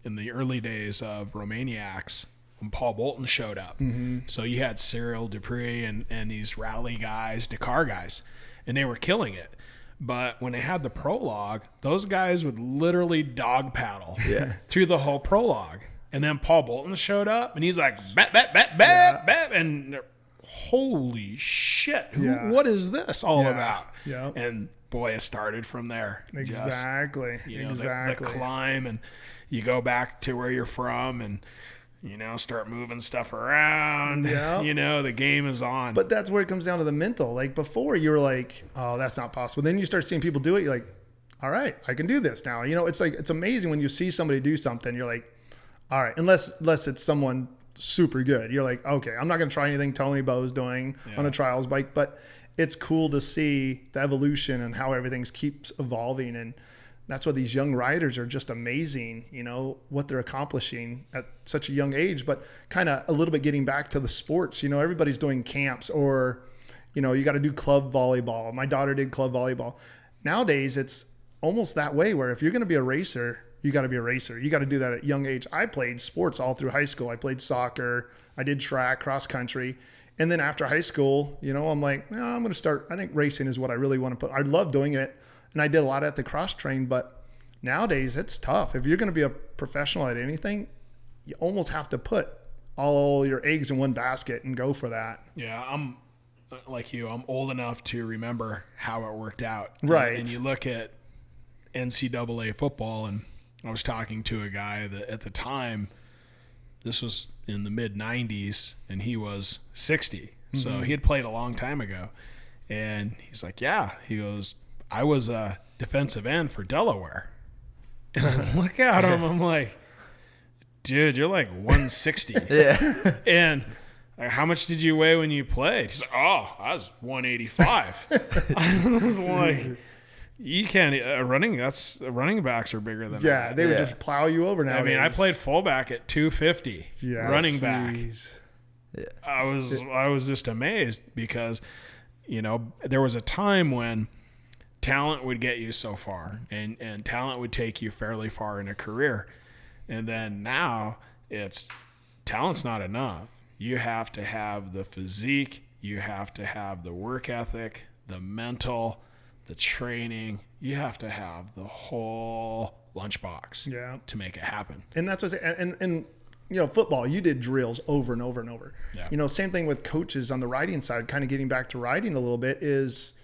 in the early days of Romaniacs, when Paul Bolton showed up. Mm-hmm. So you had Cyril Dupree and these rally guys, Dakar guys, and they were killing it. But when they had the prologue, those guys would literally dog paddle through the whole prologue. And then Paul Bolton showed up, and he's like, bat, bat, bat, bat, bat. And holy shit, what is this all about? Yeah. And boy, it started from there. Exactly. Just, the climb, and you go back to where you're from, and start moving stuff around. Yeah. The game is on. But that's where it comes down to the mental. Like before, you were like, oh, that's not possible. Then you start seeing people do it. You're like, all right, I can do this now. It's like, it's amazing when you see somebody do something. You're like, all right, unless it's someone super good. You're like, okay, I'm not going to try anything Tony Bo's doing on a trials bike. But it's cool to see the evolution and how everything keeps evolving. And that's why these young riders are just amazing, what they're accomplishing at such a young age. But kind of a little bit getting back to the sports, everybody's doing camps or, you got to do club volleyball. My daughter did club volleyball. Nowadays, it's almost that way where if you're going to be a racer, you got to be a racer. You got to do that at a young age. I played sports all through high school. I played soccer. I did track, cross country. And then after high school, I'm like, I'm going to start. I think racing is what I really want to put. I love doing it. And I did a lot at the cross train. But nowadays, it's tough. If you're going to be a professional at anything, you almost have to put all your eggs in one basket and go for that. Yeah, I'm like you. I'm old enough to remember how it worked out. Right. And you look at NCAA football, and I was talking to a guy that at the time, this was in the mid 90s, and he was 60. Mm-hmm. So he had played a long time ago. And he's like, he goes, I was a defensive end for Delaware. And I look at him, I'm like, dude, you're like 160. Yeah. And how much did you weigh when you played? He's like, oh, I was 185. I was like, you can't running backs are bigger than that. They would just plow you over nowadays. I mean, I played fullback at 250 running back. Yeah. I was just amazed because there was a time when talent would get you so far and talent would take you fairly far in a career, and then now it's talent's not enough. You have to have the physique, you have to have the work ethic, the mental, the training. You have to have the whole lunchbox to make it happen. And that's what I say. And football, you did drills over and over and over. Yeah. Same thing with coaches on the riding side, kind of getting back to riding a little bit, is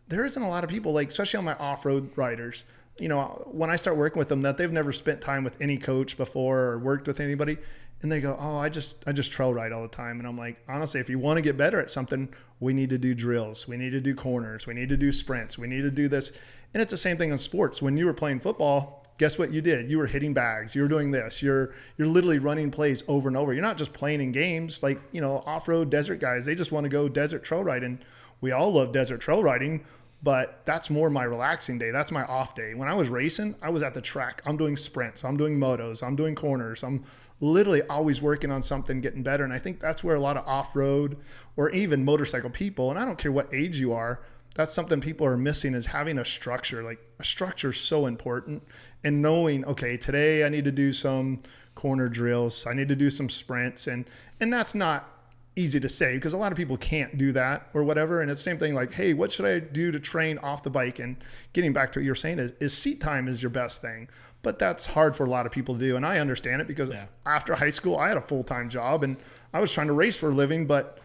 there isn't a lot of people, like, especially on my off-road riders, when I start working with them, that they've never spent time with any coach before or worked with anybody. And they go, oh, I just trail ride all the time. And I'm like, honestly, if you want to get better at something, we need to do drills. We need to do corners. We need to do sprints. We need to do this. And it's the same thing in sports. When you were playing football, guess what you did? You were hitting bags. You were doing this. You're literally running plays over and over. You're not just playing in games like, off-road desert guys. They just want to go desert trail riding. We all love desert trail riding, but that's more my relaxing day. That's my off day. When I was racing, I was at the track. I'm doing sprints. I'm doing motos. I'm doing corners. I'm literally always working on something, getting better. And I think that's where a lot of off-road or even motorcycle people, and I don't care what age you are, that's something people are missing, is having a structure. Like, a structure is so important, and knowing, okay, today I need to do some corner drills. I need to do some sprints. And that's not easy to say because a lot of people can't do that or whatever. And it's the same thing like, hey, what should I do to train off the bike? And getting back to what you're saying is seat time is your best thing. But that's hard for a lot of people to do. And I understand it because after high school, I had a full-time job and I was trying to race for a living, but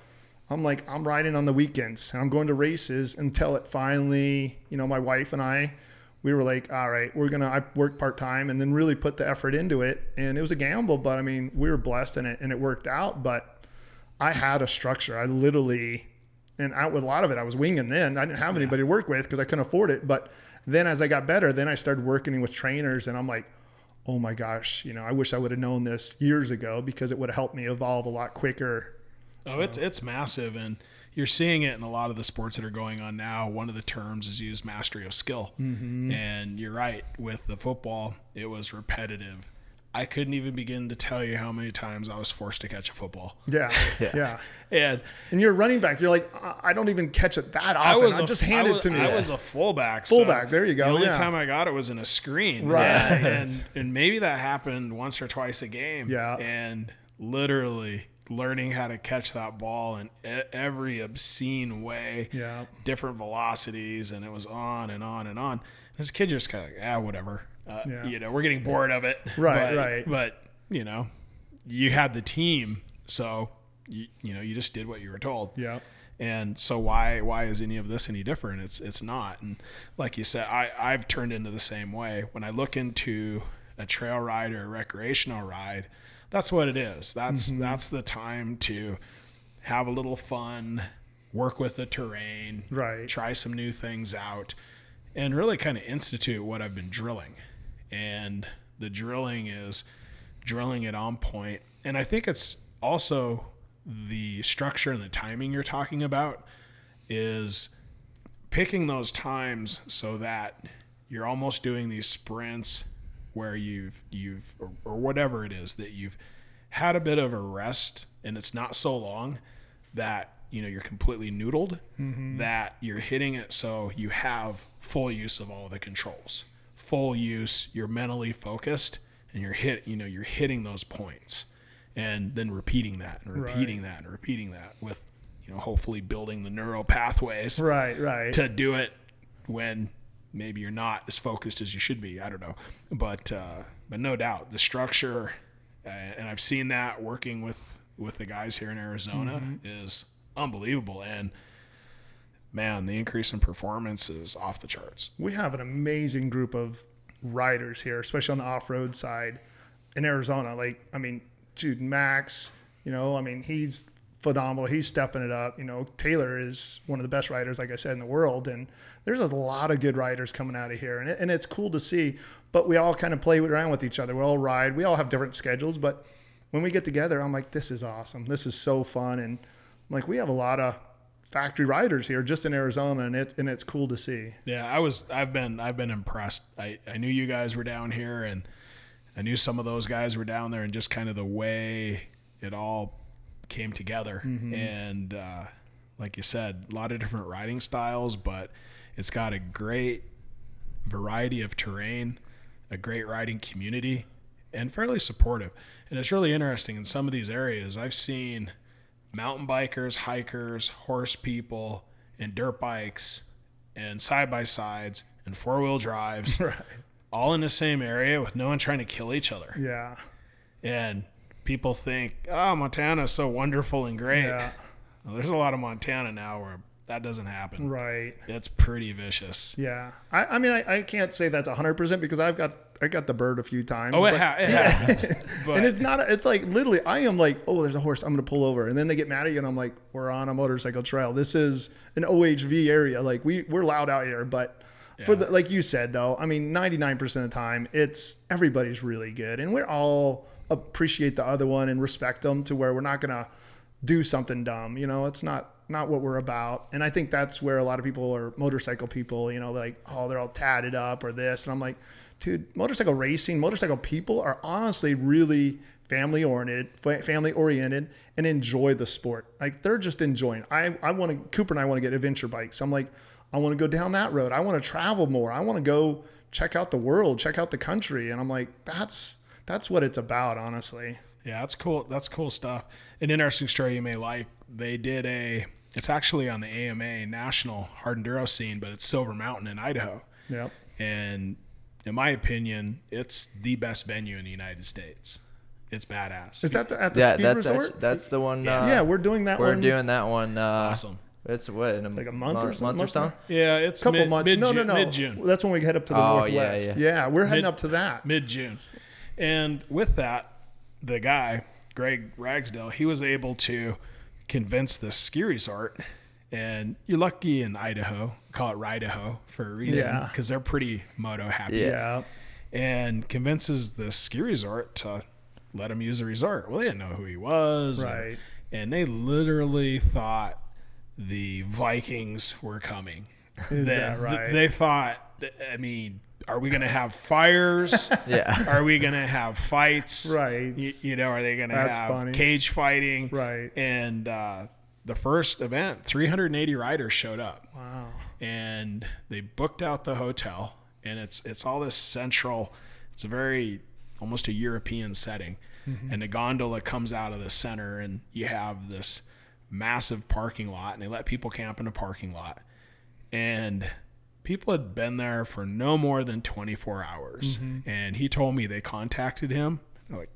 I'm like, I'm riding on the weekends and I'm going to races until it finally, my wife and I, we were like, all right, I work part-time and then really put the effort into it. And it was a gamble, but I mean, we were blessed in it and it worked out. But I had a structure. I literally, and out with a lot of it, I was winging then. I didn't have anybody to work with because I couldn't afford it. But then as I got better, then I started working with trainers, and I'm like, oh my gosh, I wish I would have known this years ago because it would have helped me evolve a lot quicker. Oh, it's massive, and you're seeing it in a lot of the sports that are going on now. One of the terms is used, mastery of skill. And you're right, with the football, it was repetitive. I couldn't even begin to tell you how many times I was forced to catch a football. Yeah. And you're a running back. You're like, I don't even catch it that often. Just hand it to me. I was a fullback. Fullback, there you go. The only time I got it was in a screen. Right. And maybe that happened once or twice a game. Yeah. And literally learning how to catch that ball in every obscene way. Yeah. Different velocities, and it was on and on and on. As a kid, you're just kind of like, whatever. We're getting bored of it. Right. But, you had the team, so, you just did what you were told. Yeah. And so why is any of this any different? It's not. And like you said, I've turned into the same way. When I look into a trail ride or a recreational ride, that's what it is. That's the time to have a little fun, work with the terrain, right, try some new things out, and really kind of institute what I've been drilling. And the drilling is drilling it on point. And I think it's also the structure and the timing you're talking about is picking those times so that you're almost doing these sprints where you've or whatever it is, that you've had a bit of a rest and it's not so long that you're completely noodled, that you're hitting it so you have full use of all the controls, full use, you're mentally focused, and you're hitting those points, and then repeating that and repeating that and repeating that with hopefully building the neural pathways right to do it when maybe you're not as focused as you should be. I don't know, but no doubt the structure, and I've seen that working with the guys here in Arizona is unbelievable. And man, the increase in performance is off the charts. We have an amazing group of riders here, especially on the off-road side in Arizona. Dude, Max, he's phenomenal. He's stepping it up. Taylor is one of the best riders, like I said, in the world. And there's a lot of good riders coming out of here. And it's cool to see. But we all kind of play around with each other. We all ride. We all have different schedules. But when we get together, I'm like, this is awesome. This is so fun. And we have a lot of factory riders here just in Arizona, and it's cool to see. Yeah, I've been impressed. I knew you guys were down here, and I knew some of those guys were down there, and just kind of the way it all came together. And like you said, a lot of different riding styles, but it's got a great variety of terrain, a great riding community, and fairly supportive. And it's really interesting in some of these areas. I've seen mountain bikers, hikers, horse people, and dirt bikes, and side-by-sides, and four-wheel drives, all in the same area with no one trying to kill each other. Yeah. And people think, Montana is so wonderful and great. Yeah. Well, there's a lot of Montana now where that doesn't happen. Right. It's pretty vicious. Yeah. I can't say that's 100% because I got the bird a few times. Oh, it happens. But, and it's like literally I am like, oh, there's a horse, I'm going to pull over. And then they get mad at you and I'm like, we're on a motorcycle trail. This is an OHV area. We're loud out here. But for like you said, though, 99% of the time, everybody's really good. And we all appreciate the other one and respect them to where we're not going to do something dumb. It's not what we're about. And I think that's where a lot of people are motorcycle people, they're all tatted up or this. And I'm like, dude, motorcycle racing, motorcycle people are honestly really family oriented and enjoy the sport. They're just enjoying. Cooper and I want to get adventure bikes. I'm like, I want to go down that road. I want to travel more. I want to go check out the world, check out the country. And I'm like, that's what it's about, honestly. Yeah, that's cool. That's cool stuff. An interesting story you may like. They did it's actually on the AMA National Hardin Durham scene, but it's Silver Mountain in Idaho. Yep. And in my opinion, it's the best venue in the United States. It's badass. Is that at the ski resort? That's the one. Yeah, we're doing that one. We're doing that one. Awesome. It's what, in like a month or something? Yeah, it's couple months. No. Mid-June. That's when we head up to the Northwest. Yeah, we're heading up to that. Mid-June. And with that, the guy, Greg Ragsdale, he was able to convinced this ski resort, and you're lucky in Idaho, call it Rideaho for a reason, because they're pretty moto happy. Yeah. And convinces this ski resort to let him use the resort. Well, they didn't know who he was. Right. And they literally thought the Vikings were coming. Is that right? They thought, I mean, are we going to have fires? Yeah. Are we going to have fights? Right. You know, are they going to have cage fighting? Right. And the first event, 380 riders showed up. Wow. And they booked out the hotel. And it's all this central, it's a very, almost a European setting. Mm-hmm. And the gondola comes out of the center, and you have this massive parking lot, and they let people camp in a parking lot. And people had been there for no more than 24 hours. Mm-hmm. And he told me they contacted him. They're like,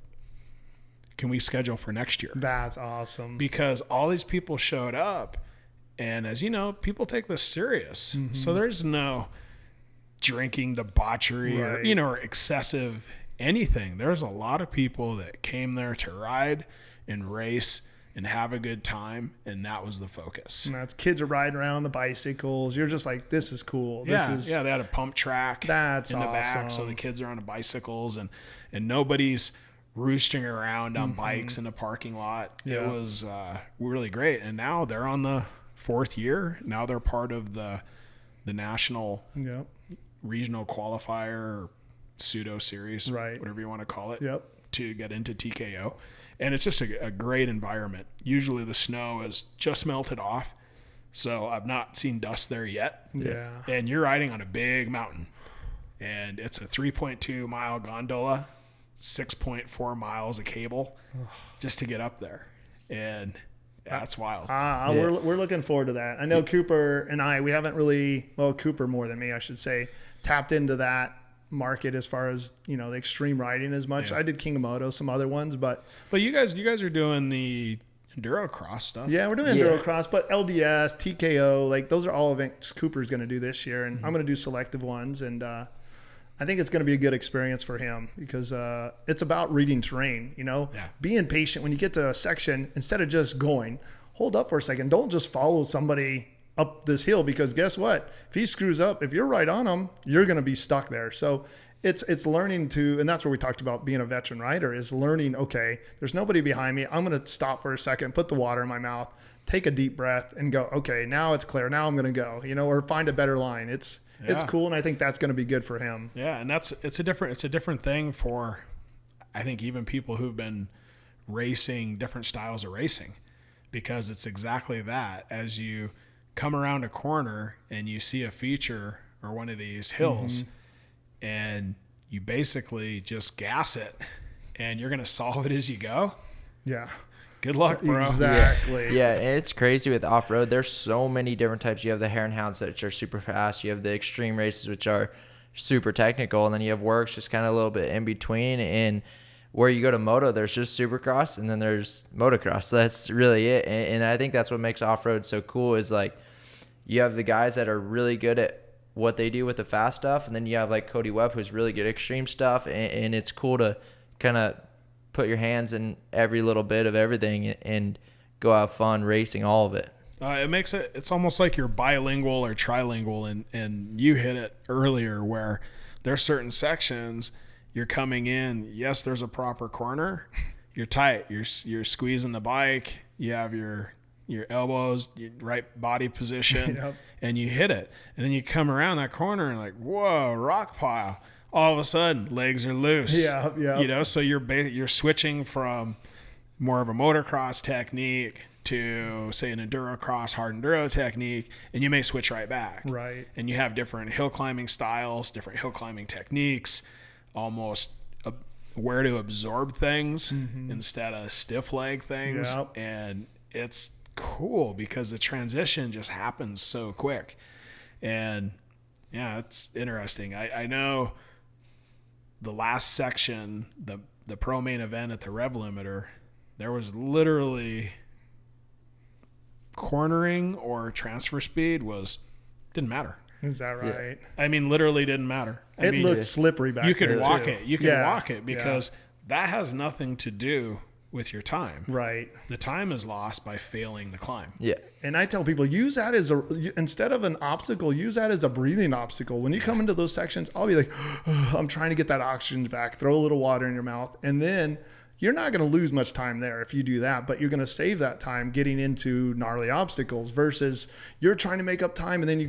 can we schedule for next year? That's awesome. Because all these people showed up. And as you know, people take this serious. Mm-hmm. So there's no drinking, debauchery, or, you know, or excessive anything. There's a lot of people that came there to ride and race and have a good time, and that was the focus. And that's kids are riding around on the bicycles. You're just like, this is cool. They had a pump track in the back, so the kids are on the bicycles, and nobody's roosting around on bikes in the parking lot. Yeah. It was really great, and now they're on the 4th year. Now they're part of the national regional qualifier or pseudo series, whatever you want to call it, to get into TKO. And it's just a great environment. Usually the snow has just melted off, so I've not seen dust there yet. Yeah. And you're riding on a big mountain, and it's a 3.2 mile gondola, 6.4 miles of cable just to get up there. And that's wild. We're looking forward to that. I know Cooper and we haven't really, well, Cooper more than me, I should say, tapped into that market as far as, you know, the extreme riding as much. I did King of Moto, some other ones, but you guys are doing the Enduro Cross stuff. Yeah, we're doing Enduro Cross, but LDS, TKO, like those are all events Cooper's going to do this year, and I'm going to do selective ones, and I think it's going to be a good experience for him because it's about reading terrain, you know, being patient. When you get to a section, instead of just going, hold up for a second. Don't just follow somebody up this hill, because guess what? If he screws up, if you're right on him, you're going to be stuck there. So it's learning to, and that's where we talked about being a veteran rider, is learning, okay, there's nobody behind me. I'm going to stop for a second, put the water in my mouth, take a deep breath and go, okay, now it's clear. Now I'm going to go, you know, or find a better line. It's cool. And I think that's going to be good for him. Yeah. And it's a different thing for, I think, even people who've been racing different styles of racing, because it's exactly that. As you come around a corner and you see a feature or one of these hills, and you basically just gas it, and you're going to solve it as you go. Yeah. Good luck, bro. Exactly. Yeah, and it's crazy with off-road. There's so many different types. You have the hare and hounds, which are super fast. You have the extreme races, which are super technical. And then you have works just kind of a little bit in between. And where you go to moto, there's just supercross, and then there's motocross. So that's really it. And I think that's what makes off-road so cool, is like you have the guys that are really good at what they do with the fast stuff, and then you have like Cody Webb, who's really good at extreme stuff. And it's cool to kind of put your hands in every little bit of everything and go have fun racing all of it. It makes it's almost like you're bilingual or trilingual, and you hit it earlier where there's certain sections you're coming in. Yes, there's a proper corner. You're tight. You're squeezing the bike. You have your elbows, your right body position, and you hit it. And then you come around that corner and like, whoa, rock pile. All of a sudden, legs are loose. Yeah. You know, so you're switching from more of a motocross technique to, say, an Enduro Cross, Hardin Durham technique, and you may switch right back. Right. And you have different hill climbing styles, different hill climbing techniques, almost where to absorb things instead of stiff leg things. Yep. And it's cool because the transition just happens so quick. And yeah, it's interesting. I know the last section, the pro main event at the Rev Limiter, there was literally cornering or transfer speed didn't matter. Is that right? Yeah. I mean, literally didn't matter. I mean, looked slippery back there. You could walk too. it. You could walk it because that has nothing to do with your time. Right. The time is lost by failing the climb. Yeah. And I tell people, use that as instead of an obstacle, use that as a breathing obstacle. When you come into those sections, I'll be like, I'm trying to get that oxygen back, throw a little water in your mouth. And then you're not going to lose much time there if you do that, but you're going to save that time getting into gnarly obstacles versus you're trying to make up time. And then you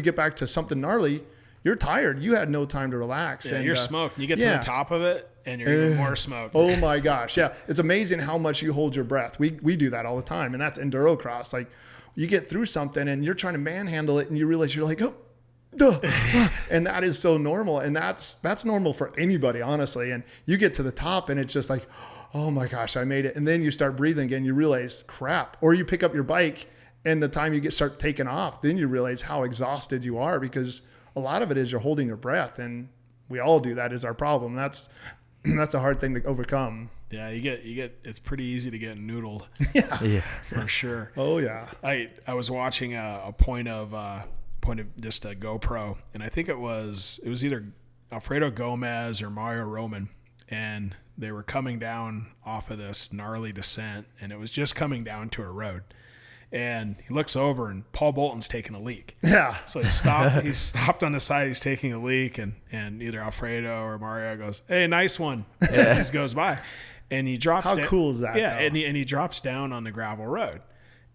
get back to something gnarly, you're tired. You had no time to relax. Yeah, and you're smoked. You get to the top of it and you're even more smoked. Oh my gosh. Yeah. It's amazing how much you hold your breath. We do that all the time. And that's Enduro Cross. Like you get through something and you're trying to manhandle it and you realize you're like, oh, duh. And that is so normal. And that's normal for anybody, honestly. And you get to the top and it's just like, oh my gosh, I made it. And then you start breathing again. You realize crap. Or you pick up your bike and the time you start taking off, then you realize how exhausted you are because a lot of it is you're holding your breath, and we all do that is our problem. That's a hard thing to overcome. Yeah, you get it's pretty easy to get noodled. Yeah. For sure. Oh yeah. I was watching a point of just a GoPro, and I think it was either Alfredo Gomez or Mario Roman, and they were coming down off of this gnarly descent, and it was just coming down to a road. And he looks over and Paul Bolton's taking a leak. Yeah. So he stopped on the side. He's taking a leak and either Alfredo or Mario goes, "Hey, nice one." As he goes by and he drops. How cool is that? Yeah. Though? And he drops down on the gravel road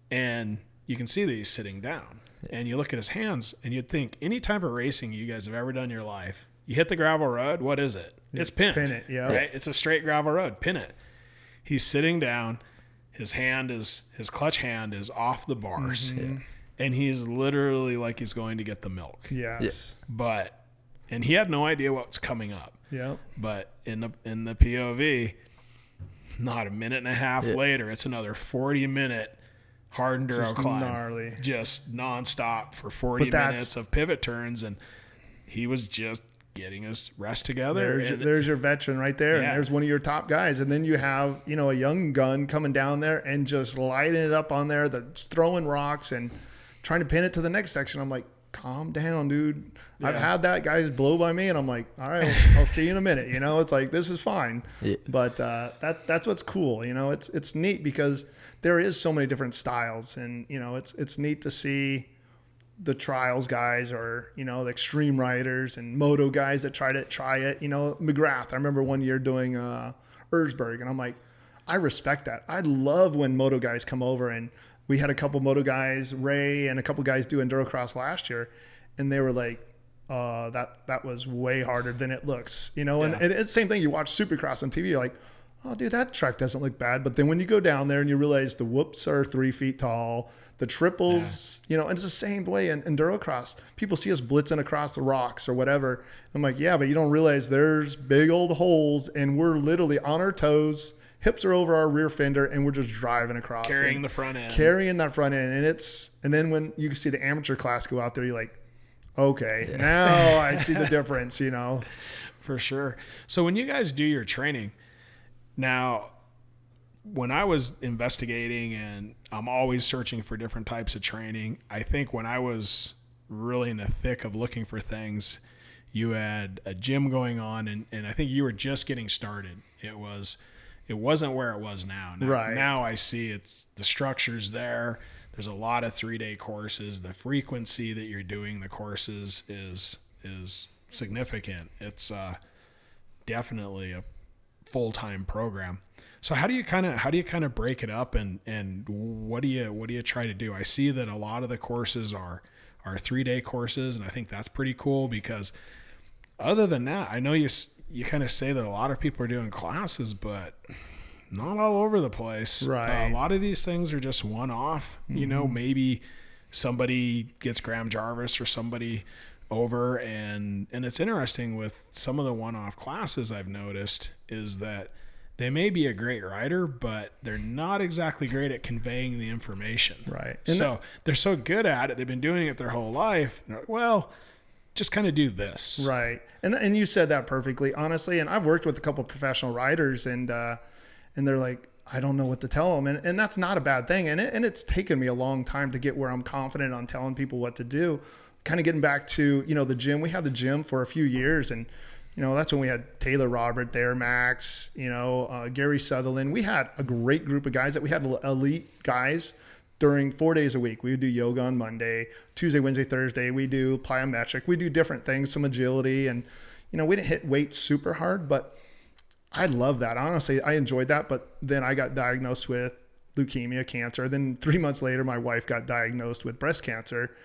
and you can see that he's sitting down and you look at his hands and you'd think any type of racing you guys have ever done in your life, you hit the gravel road. What is it? It's pin. Pin it. Yeah. Right. It's a straight gravel road. Pin it. He's sitting down. His clutch hand is off the bars, and he's literally like he's going to get the milk. Yes. And he had no idea what's coming up. Yeah. But in the POV, not a minute and a half later, it's another 40-minute Hardin Durham climb, gnarly, just nonstop for 40 minutes of pivot turns, and he was just getting his rest together. There's your veteran right there. Yeah. And there's one of your top guys. And then you have, a young gun coming down there and just lighting it up on there, throwing rocks and trying to pin it to the next section. I'm like, calm down, dude. Yeah. I've had that guys blow by me and I'm like, all right, I'll see you in a minute. It's like, this is fine. Yeah. But that's what's cool. It's neat because there is so many different styles and, it's neat to see the trials guys or, the extreme riders and moto guys that try it. McGrath, I remember one year doing Erzberg and I'm like, I respect that. I love when moto guys come over and we had a couple moto guys, Ray and a couple guys do Enduro Cross last year. And they were like, that was way harder than it looks, and it's the same thing. You watch Supercross on TV, you're like, oh dude, that track doesn't look bad. But then when you go down there and you realize the whoops are 3 feet tall, the triples, and it's the same way in Enduro Cross. People see us blitzing across the rocks or whatever. I'm like, yeah, but you don't realize there's big old holes and we're literally on our toes, hips are over our rear fender, and we're just driving across. Carrying the front end. Carrying that front end. And then when you see the amateur class go out there, you're like, okay, now I see the difference, For sure. So when you guys do your training, now, when I was investigating and I'm always searching for different types of training, I think when I was really in the thick of looking for things, you had a gym going on and I think you were just getting started. It wasn't where it was now. Now I see the structure's there. There's a lot of 3-day courses. The frequency that you're doing the courses is significant. It's definitely a full-time program. So how do you kind of break it up and what do you try to do? I see that a lot of the courses are 3-day courses, and I think that's pretty cool because other than that, I know you kind of say that a lot of people are doing classes, but not all over the place. Right. A lot of these things are just one-off. Maybe somebody gets Graham Jarvis or somebody over, and it's interesting with some of the one-off classes I've noticed is that they may be a great rider, but they're not exactly great at conveying the information. Right. So they're so good at it. They've been doing it their whole life. Well, just kind of do this. Right. And you said that perfectly, honestly. And I've worked with a couple of professional riders and they're like, I don't know what to tell them. And that's not a bad thing. And it's taken me a long time to get where I'm confident on telling people what to do. Kind of getting back to, the gym. We had the gym for a few years and, that's when we had Taylor Robert there, Max, Gary Sutherland. We had a great group of guys that we had elite guys during 4 days a week. We would do yoga on Monday, Tuesday, Wednesday, Thursday. We do plyometric. We do different things, some agility. And, we didn't hit weights super hard, but I love that. Honestly, I enjoyed that. But then I got diagnosed with leukemia, cancer. Then 3 months later, my wife got diagnosed with breast cancer.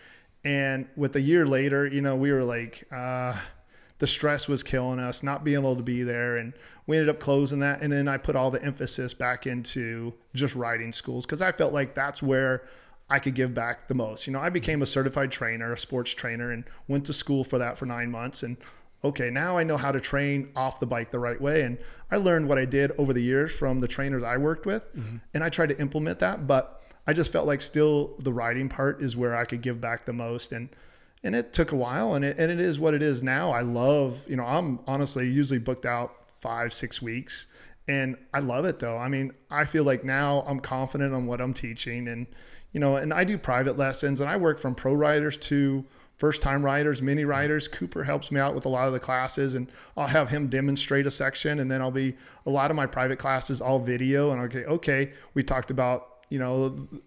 And with a year later, we were like, the stress was killing us, not being able to be there. And we ended up closing that. And then I put all the emphasis back into just riding schools because I felt like that's where I could give back the most. I became a certified trainer, a sports trainer, and went to school for that for 9 months. And okay, now I know how to train off the bike the right way. And I learned what I did over the years from the trainers I worked with. And I tried to implement that, but I just felt like still the riding part is where I could give back the most. And it took a while, and it is what it is now. I love, I'm honestly usually booked out 5-6 weeks, and I love it though. I mean, I feel like now I'm confident on what I'm teaching, and, and I do private lessons, and I work from pro riders to first-time riders, mini riders. Cooper helps me out with a lot of the classes, and I'll have him demonstrate a section, and then a lot of my private classes, all video, and okay, we talked about,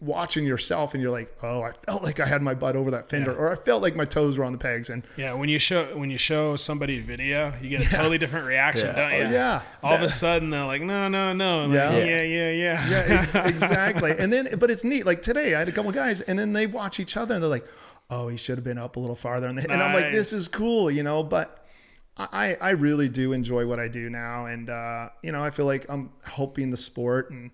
watching yourself and you're like, oh, I felt like I had my butt over that fender, or I felt like my toes were on the pegs. And when you show somebody video, you get a totally different reaction, don't you? All of a sudden they're like, no. Like, yeah, exactly. And then, but it's neat. Like today I had a couple of guys and then they watch each other and they're like, oh, he should have been up a little farther. And I'm like, this is cool, but I really do enjoy what I do now. And, I feel like I'm helping the sport and,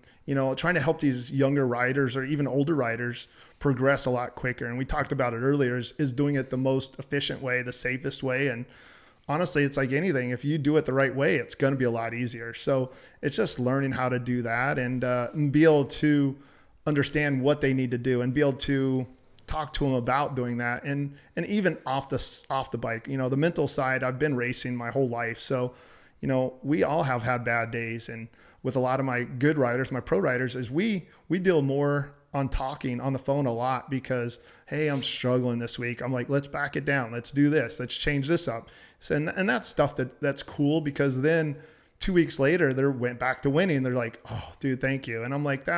trying to help these younger riders or even older riders progress a lot quicker. And we talked about it earlier is doing it the most efficient way, the safest way. And honestly, it's like anything. If you do it the right way, it's going to be a lot easier. So it's just learning how to do that and be able to understand what they need to do and be able to talk to them about doing that. And even off the bike, the mental side, I've been racing my whole life. So, we all have had bad days. And with a lot of my good riders, my pro riders, is we deal more on talking on the phone a lot because, hey, I'm struggling this week. I'm like, let's back it down. Let's do this. Let's change this up. So, and that's stuff that's cool because then 2 weeks later, they went back to winning. They're like, oh, dude, thank you. And I'm like,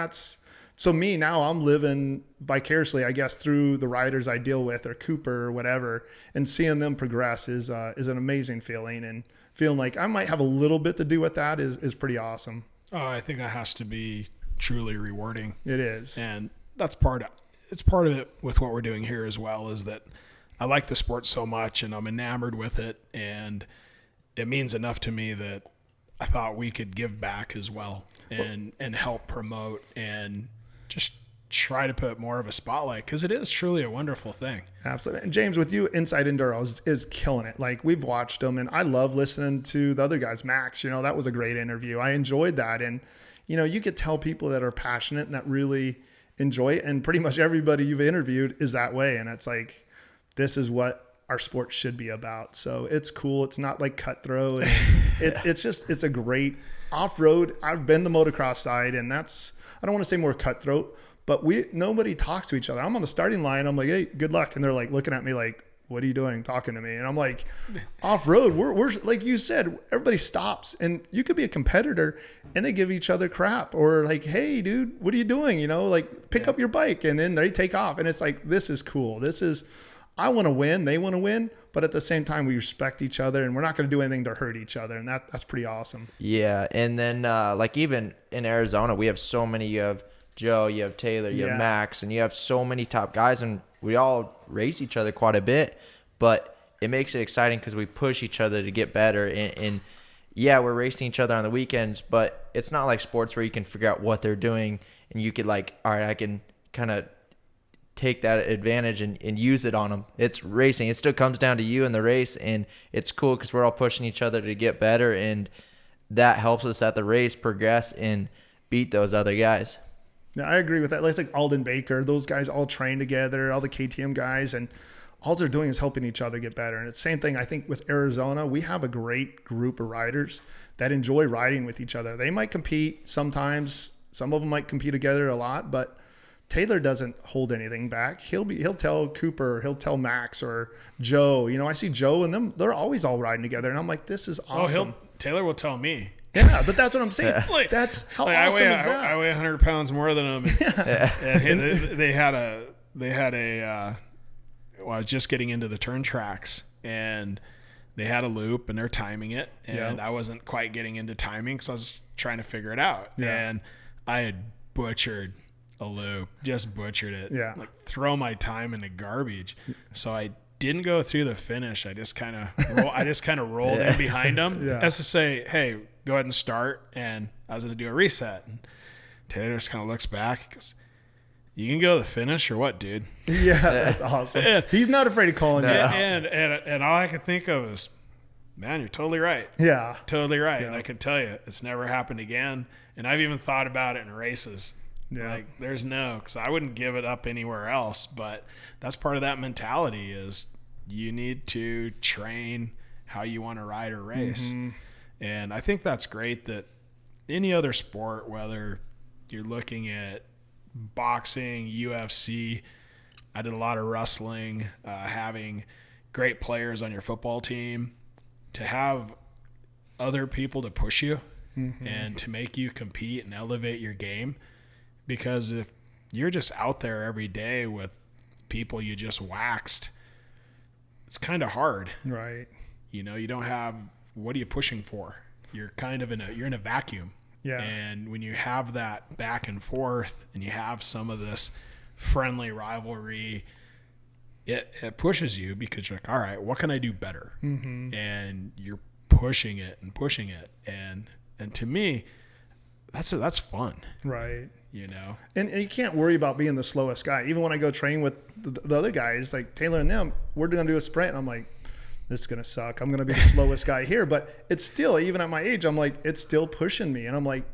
so me now I'm living vicariously, I guess, through the riders I deal with or Cooper or whatever, and seeing them progress is an amazing feeling, and feeling like I might have a little bit to do with that is pretty awesome. Oh, I think that has to be truly rewarding. It is. And it's part of it with what we're doing here as well, is that I like the sport so much and I'm enamored with it, and it means enough to me that I thought we could give back as well and help promote and just try to put more of a spotlight, because it is truly a wonderful thing. Absolutely. And James, with you, Inside Enduro is killing it. Like, we've watched them, and I love listening to the other guys. Max, that was a great interview. I enjoyed that. And, you could tell people that are passionate and that really enjoy it. And pretty much everybody you've interviewed is that way. And it's like, this is what our sport should be about. So it's cool. It's not like cutthroat. And it's a great off-road. I've been the motocross side, and I don't want to say more cutthroat, but nobody talks to each other. I'm on the starting line. I'm like, hey, good luck. And they're like looking at me like, what are you doing talking to me? And I'm like, off-road, we're like you said, everybody stops, and you could be a competitor and they give each other crap, or like, hey dude, what are you doing? Like, pick up your bike, and then they take off. And it's like, this is cool. I want to win. They want to win. But at the same time, we respect each other, and we're not going to do anything to hurt each other. And that's pretty awesome. Yeah. And then like even in Arizona, we have so many. You have Joe, you have Taylor, you have Max, and you have so many top guys, and we all race each other quite a bit. But it makes it exciting because we push each other to get better. And yeah, we're racing each other on the weekends, but it's not like sports where you can figure out what they're doing and you could like, all right, I can kind of take that advantage and use it on them. It's racing. It still comes down to you in the race, and it's cool because we're all pushing each other to get better, and that helps us at the race progress and beat those other guys. Yeah, I agree with that. Like Alden Baker, those guys all train together, all the KTM guys, and all they're doing is helping each other get better. And it's the same thing, I think, with Arizona. We have a great group of riders that enjoy riding with each other. They might compete sometimes. Some of them might compete together a lot, but Taylor doesn't hold anything back. He'll tell Cooper, he'll tell Max or Joe. You know, I see Joe and them, they're always all riding together. And I'm like, this is awesome. Taylor will tell me. Yeah, but that's what I'm saying. It's like, that's how awesome is that? I weigh 100 pounds more than them. And they had a well, I was just getting into the turn tracks, and they had a loop, and they're timing it, and I wasn't quite getting into timing because I was trying to figure it out. And I had butchered a loop, just butchered it. Like throw my time in the garbage. So I didn't go through the finish. I just kind of rolled in behind them as to say, hey, go ahead and start. And I was going to do a reset. And Taylor just kind of looks back because you can go to the finish or what, dude? Yeah, that's awesome. He's not afraid of calling you out. And all I could think of is, man, you're totally right. Yeah. Totally right. And I can tell you, it's never happened again. And I've even thought about it in races. Like, there's because I wouldn't give it up anywhere else. But that's part of that mentality is you need to train how you want to ride or race. And I think that's great that any other sport, whether you're looking at boxing, UFC, I did a lot of wrestling, having great players on your football team, to have other people to push you and to make you compete and elevate your game. Because if you're just out there every day with people you just waxed, it's kind of hard. Right. You know, you don't have, what are you pushing for? You're kind of you're in a vacuum. Yeah. And when you have that back and forth and you have some of this friendly rivalry, it pushes you because you're like, all right, what can I do better? And you're pushing it. And to me, that's fun. Right. You know, and you can't worry about being the slowest guy. Even when I go train with the other guys, like Taylor and them, we're going to do a sprint. And I'm like, this is going to suck. I'm going to be the slowest guy here. But it's still, even at my age, I'm like, it's still pushing me. And I'm like,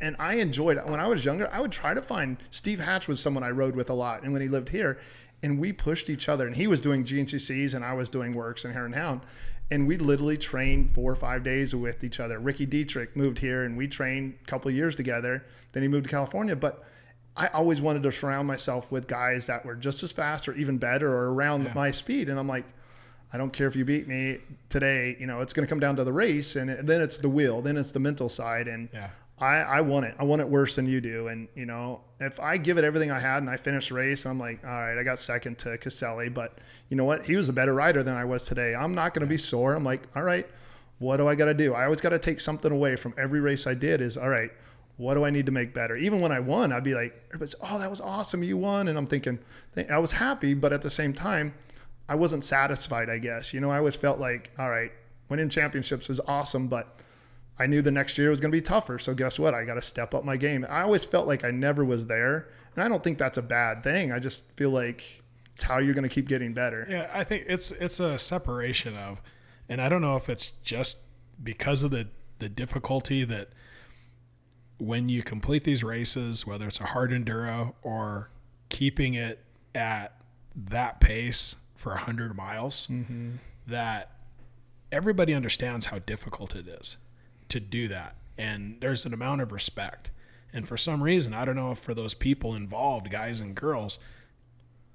and I enjoyed it. When I was younger, I would try to find, Steve Hatch was someone I rode with a lot. And when he lived here, and we pushed each other. And he was doing GNCCs and I was doing works in Hare and Hound. And we literally trained 4 or 5 days with each other. Ricky Dietrich moved here and we trained a couple of years together. Then he moved to California. But I always wanted to surround myself with guys that were just as fast or even better or around my speed. And I'm like, I don't care if you beat me today. You know, it's going to come down to the race. And then it's the wheel. Then it's the mental side. And I want it. I want it worse than you do. And, you know, if I give it everything I had and I finish the race, I'm like, all right, I got second to Caselli. But you know what? He was a better rider than I was today. I'm not going to be sore. I'm like, all right, what do I got to do? I always got to take something away from every race I did is, all right, what do I need to make better? Even when I won, I'd be like, everybody's, oh, that was awesome. You won. And I'm thinking, I was happy, but at the same time, I wasn't satisfied, I guess. You know, I always felt like, all right, winning championships was awesome, but I knew the next year was going to be tougher. So guess what? I got to step up my game. I always felt like I never was there. And I don't think that's a bad thing. I just feel like it's how you're going to keep getting better. Yeah, I think it's a separation of, and I don't know if it's just because of the difficulty that when you complete these races, whether it's a Hardin Durham or keeping it at that pace for 100 miles, that everybody understands how difficult it is to do that. And there's an amount of respect. And for some reason, I don't know if for those people involved, guys and girls,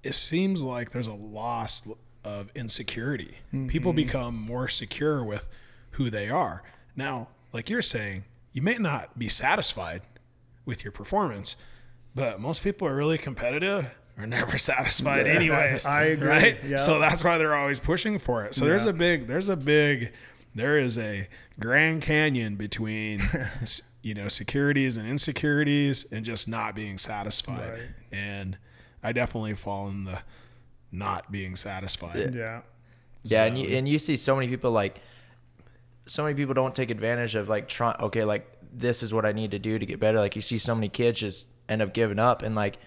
it seems like there's a loss of insecurity. People become more secure with who they are. Now, like you're saying, you may not be satisfied with your performance, but most people are really competitive are never satisfied anyways. I agree. Right? Yeah. So that's why they're always pushing for it. So there is a Grand Canyon between, you know, securities and insecurities and just not being satisfied. Right. And I definitely fall in the not being satisfied. Yeah. Yeah. And you see so many people don't take advantage of like trying, okay, like this is what I need to do to get better. Like you see so many kids just end up giving up, and like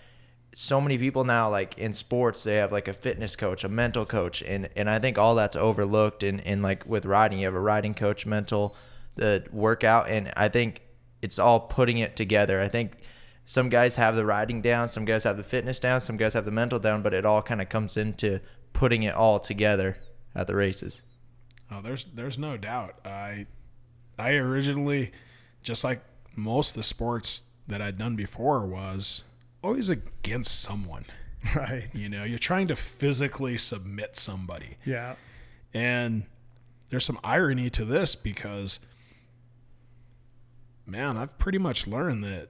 so many people now, like in sports, they have like a fitness coach, a mental coach. And I think all that's overlooked in like with riding, you have a riding coach, mental, the workout. And I think it's all putting it together. I think some guys have the riding down, some guys have the fitness down, some guys have the mental down, but it all kind of comes into putting it all together at the races. Oh, there's no doubt. I originally, just like most of the sports that I'd done before, was always against someone. Right. You know, you're trying to physically submit somebody. Yeah. And there's some irony to this because, man, I've pretty much learned that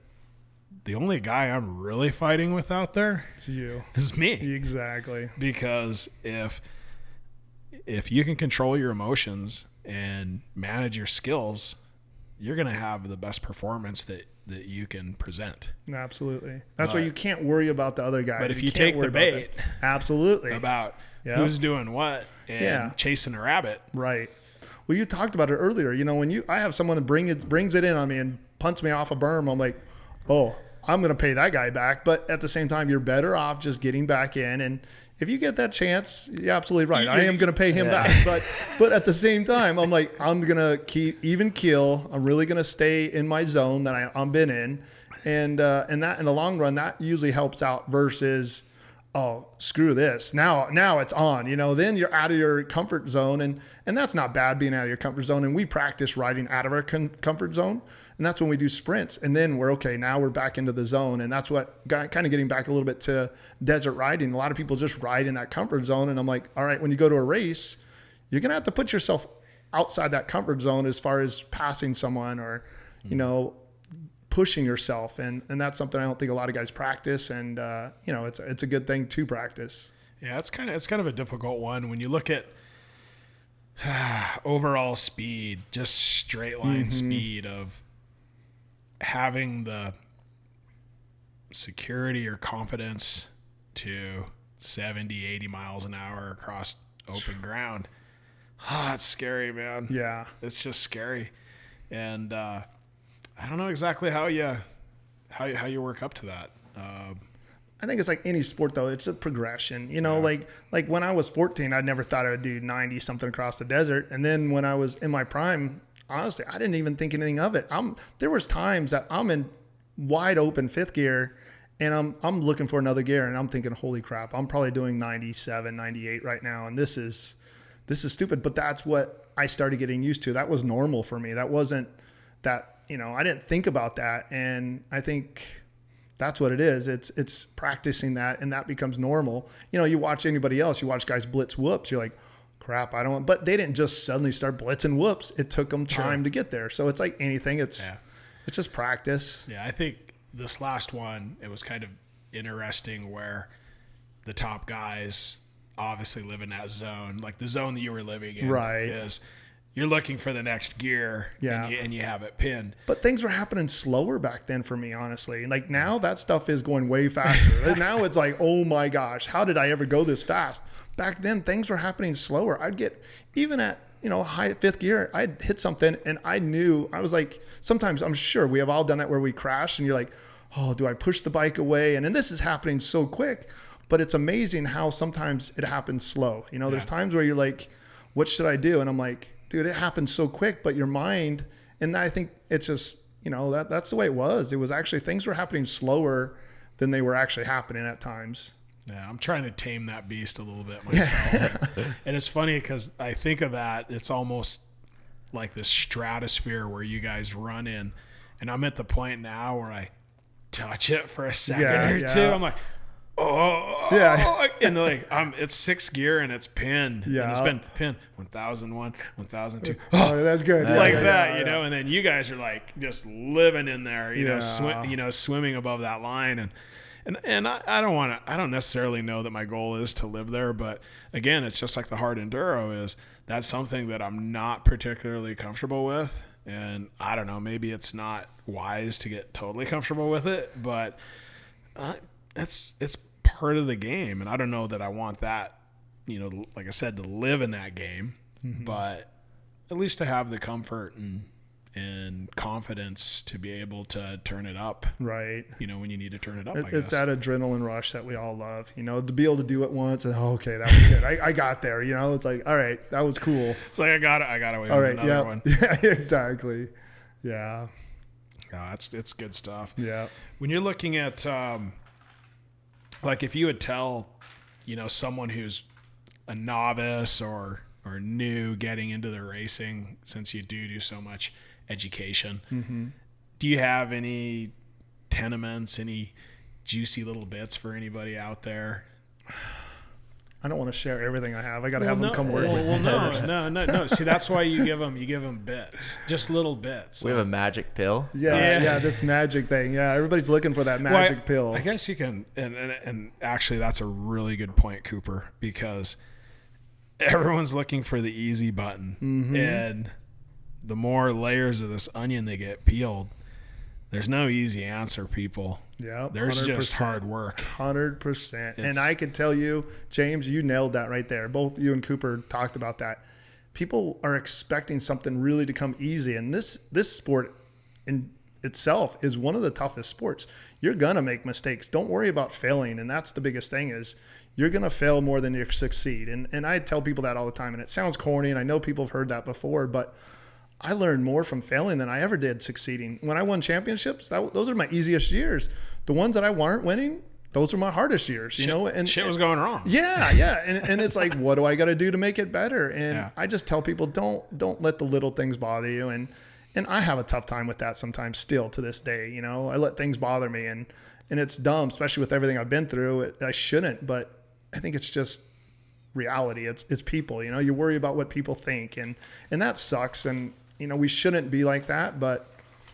the only guy I'm really fighting with out there It's you. is me. Exactly. Because if you can control your emotions and manage your skills, you're going to have the best performance that you can present. Absolutely. That's why you can't worry about the other guy. But if you take the bait absolutely about who's doing what and chasing a rabbit. Right. Well, you talked about it earlier. You know, when I have someone that brings it in on me and punts me off a berm, I'm like, oh, I'm going to pay that guy back. But at the same time, you're better off just getting back in. And if you get that chance, you're absolutely right. I am going to pay him back. But at the same time, I'm like, I'm going to keep even keel. I'm really going to stay in my zone that I'm been in. And that in the long run, that usually helps out versus, oh, screw this. Now it's on, you know, then you're out of your comfort zone. And that's not bad being out of your comfort zone. And we practice riding out of our comfort zone. And that's when we do sprints. And then we're okay. Now we're back into the zone. And that's what kind of getting back a little bit to desert riding. A lot of people just ride in that comfort zone. And I'm like, all right, when you go to a race, you're going to have to put yourself outside that comfort zone as far as passing someone or, you know, pushing yourself. And that's something I don't think a lot of guys practice. And, you know, it's a good thing to practice. Yeah, it's kind of a difficult one when you look at overall speed, just straight line speed of having the security or confidence to 70, 80 miles an hour across open ground. It's scary, man. Yeah. It's just scary. And I don't know exactly how you work up to that. I think it's like any sport though. It's a progression, you know, like when I was 14, I never thought I would do 90 something across the desert. And then when I was in my prime, honestly, I didn't even think anything of it. There was times that I'm in wide open fifth gear and I'm looking for another gear and I'm thinking, holy crap, I'm probably doing 97, 98 right now. And this is stupid, but that's what I started getting used to. That was normal for me. That wasn't that, you know, I didn't think about that. And I think that's what it is. It's practicing that and that becomes normal. You know, you watch anybody else, you watch guys blitz whoops. You're like, crap, but they didn't just suddenly start blitzing whoops. It took them time to get there. So it's like anything. It's just practice. Yeah. I think this last one, it was kind of interesting where the top guys obviously live in that zone, like the zone that you were living in is you're looking for the next gear and you have it pinned. But things were happening slower back then for me, honestly. Like now that stuff is going way faster. Now it's like, oh my gosh, how did I ever go this fast? Back then things were happening slower. I'd get even at, you know, high fifth gear, I'd hit something and I knew, I was like, sometimes I'm sure we have all done that where we crash and you're like, oh, do I push the bike away? And then this is happening so quick, but it's amazing how sometimes it happens slow. You know, there's times where you're like, what should I do? And I'm like, dude, it happens so quick, but your mind, and I think it's just, you know, that's the way it was. It was actually, things were happening slower than they were actually happening at times. Yeah, I'm trying to tame that beast a little bit myself. And it's funny because I think of that, it's almost like this stratosphere where you guys run in, and I'm at the point now where I touch it for a second or two. I'm like, and like it's sixth gear and it's pinned. And it's been pinned 1001, 1002. That's good. You know. And then you guys are like just living in there, you know, swimming above that line. And I don't necessarily know that my goal is to live there, but again, it's just like the Hardin Durham is. That's something that I'm not particularly comfortable with, and I don't know, maybe it's not wise to get totally comfortable with it, but it's part of the game, and I don't know that I want that, you know, like I said, to live in that game, but at least to have the comfort and confidence to be able to turn it up, right? You know, when you need to turn it up. It's that adrenaline rush that we all love, you know, to be able to do it once and okay, that was good. I got there, you know. It's like, all right, that was cool. It's like I got away with another one. Yeah, exactly. Yeah. No, it's good stuff. Yeah. When you're looking at like if you would tell, you know, someone who's a novice or new getting into the racing, since you do so much education, do you have any tenements, any juicy little bits for anybody out there? I don't want to share everything I have. I got to have them come work. No. See, that's why you give them bits, just little bits. We have a magic pill. Yeah, this magic thing. Yeah, everybody's looking for that magic pill. I guess you can, and actually, that's a really good point, Cooper, because everyone's looking for the easy button, and the more layers of this onion they get peeled, there's no easy answer, people. Yeah, there's just hard work. 100%. And I can tell you, James, you nailed that right there. Both you and Cooper talked about that. People are expecting something really to come easy, and this sport in itself is one of the toughest sports. You're gonna make mistakes. Don't worry about failing, and that's the biggest thing is you're gonna fail more than you succeed. And I tell people that all the time, and it sounds corny, and I know people have heard that before, but I learned more from failing than I ever did succeeding. When I won championships, those are my easiest years. The ones that I weren't winning, those are my hardest years, you know? And shit was going wrong. Yeah. And it's like, what do I got to do to make it better? And I just tell people, don't let the little things bother you. And I have a tough time with that sometimes still to this day. You know, I let things bother me, and it's dumb, especially with everything I've been through. I shouldn't, but I think it's just reality. It's people, you know, you worry about what people think, and that sucks. And, you know, we shouldn't be like that, but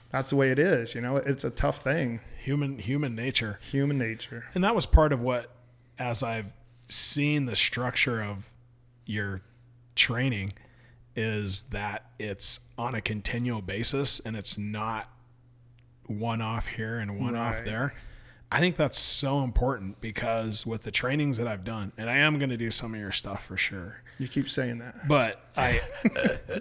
that's the way it is. You know, it's a tough thing. Human nature. Human nature. And that was part of what, as I've seen the structure of your training, is that it's on a continual basis and it's not one off here and one off there. I think that's so important because with the trainings that I've done, and I am going to do some of your stuff for sure. You keep saying that. But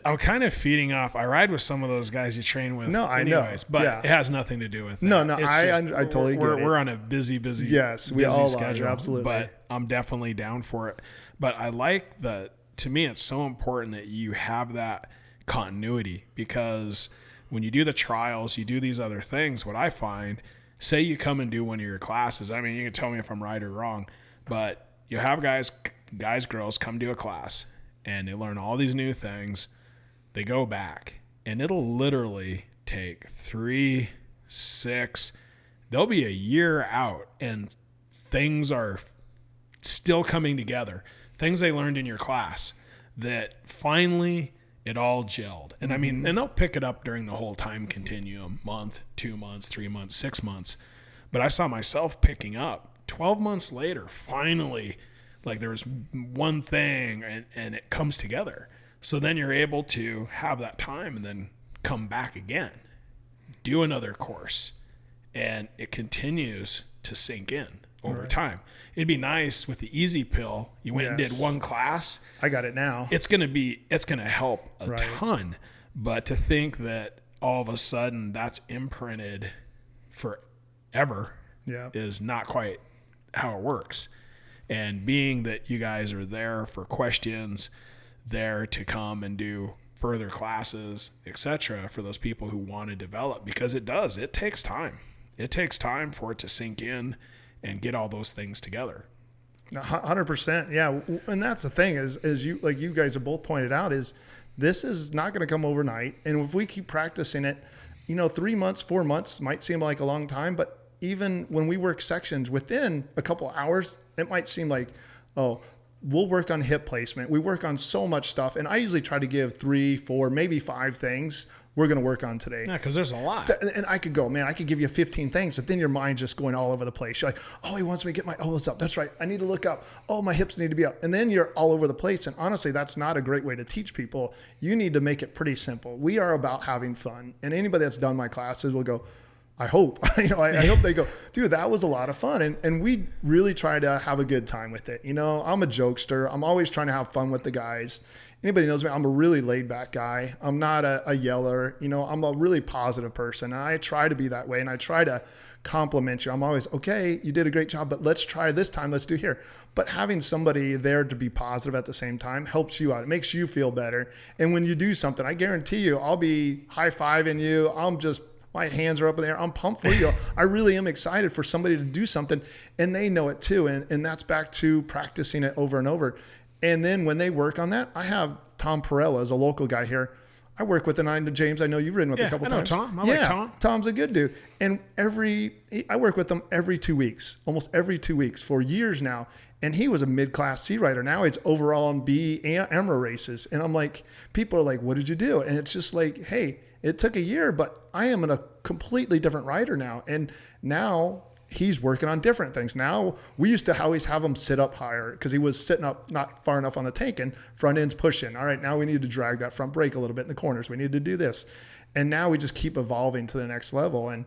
I'm kind of feeding off. I ride with some of those guys you train with anyways, but it has nothing to do with that. No, I totally get it. We're on a busy we all schedule. Are, absolutely. But I'm definitely down for it. But I like to me, it's so important that you have that continuity, because when you do the trials, you do these other things, what I find, say you come and do one of your classes. I mean, you can tell me if I'm right or wrong, but you have guys, girls come to a class and they learn all these new things. They go back and it'll literally take 3, 6, they'll be a year out and things are still coming together. Things they learned in your class that finally it all gelled. And I mean, and they'll pick it up during the whole time continuum, month, 2 months, 3 months, 6 months. But I saw myself picking up 12 months later, finally, like there was one thing and it comes together. So then you're able to have that time and then come back again, do another course, and it continues to sink in over time. It'd be nice with the easy pill. You went and did one class. I got it now. It's going to help a ton. But to think that all of a sudden that's imprinted forever is not quite how it works. And being that you guys are there for questions, there to come and do further classes, etc., for those people who want to develop, because it takes time. It takes time for it to sink in and get all those things together. 100%. Yeah. And that's the thing is you, like you guys have both pointed out, is this is not going to come overnight. And if we keep practicing it, 3 months, 4 months might seem like a long time, but even when we work sections within a couple hours, it might seem like, oh, we'll work on hip placement. We work on so much stuff. And I usually try to give 3, 4, maybe 5 things we're going to work on today. Yeah, because there's a lot. And I could go, man, I could give you 15 things, but then your mind's just going all over the place. You're like, oh, he wants me to get my elbows up. That's right. I need to look up. Oh, my hips need to be up. And then you're all over the place. And honestly, that's not a great way to teach people. You need to make it pretty simple. We are about having fun. And anybody that's done my classes will go, I hope, I hope they go, dude, that was a lot of fun. And we really try to have a good time with it. I'm a jokester. I'm always trying to have fun with the guys. Anybody knows me, I'm a really laid back guy. I'm not a yeller. I'm a really positive person. And I try to be that way. And I try to compliment you. I'm always, okay, you did a great job, but let's try this time. Let's do here. But having somebody there to be positive at the same time helps you out. It makes you feel better. And when you do something, I guarantee you, I'll be high-fiving you. My hands are up in the air. I'm pumped for you. I really am excited for somebody to do something, and they know it too. And that's back to practicing it over and over. And then when they work on that, I have Tom Perella as a local guy here. I work with, and I know James, I know you've ridden with a couple I know times. Tom. I like Tom. Tom's a good dude. And I work with him every 2 weeks, almost every 2 weeks for years now. And he was a mid-class C rider. Now he's overall on B AMRA races. And I'm like, people are like, what did you do? And it's just like, hey, it took a year, but I am a completely different rider now. And now he's working on different things. Now we used to always have him sit up higher because he was sitting up not far enough on the tank and front end's pushing. All right, now we need to drag that front brake a little bit in the corners. We need to do this. And now we just keep evolving to the next level. And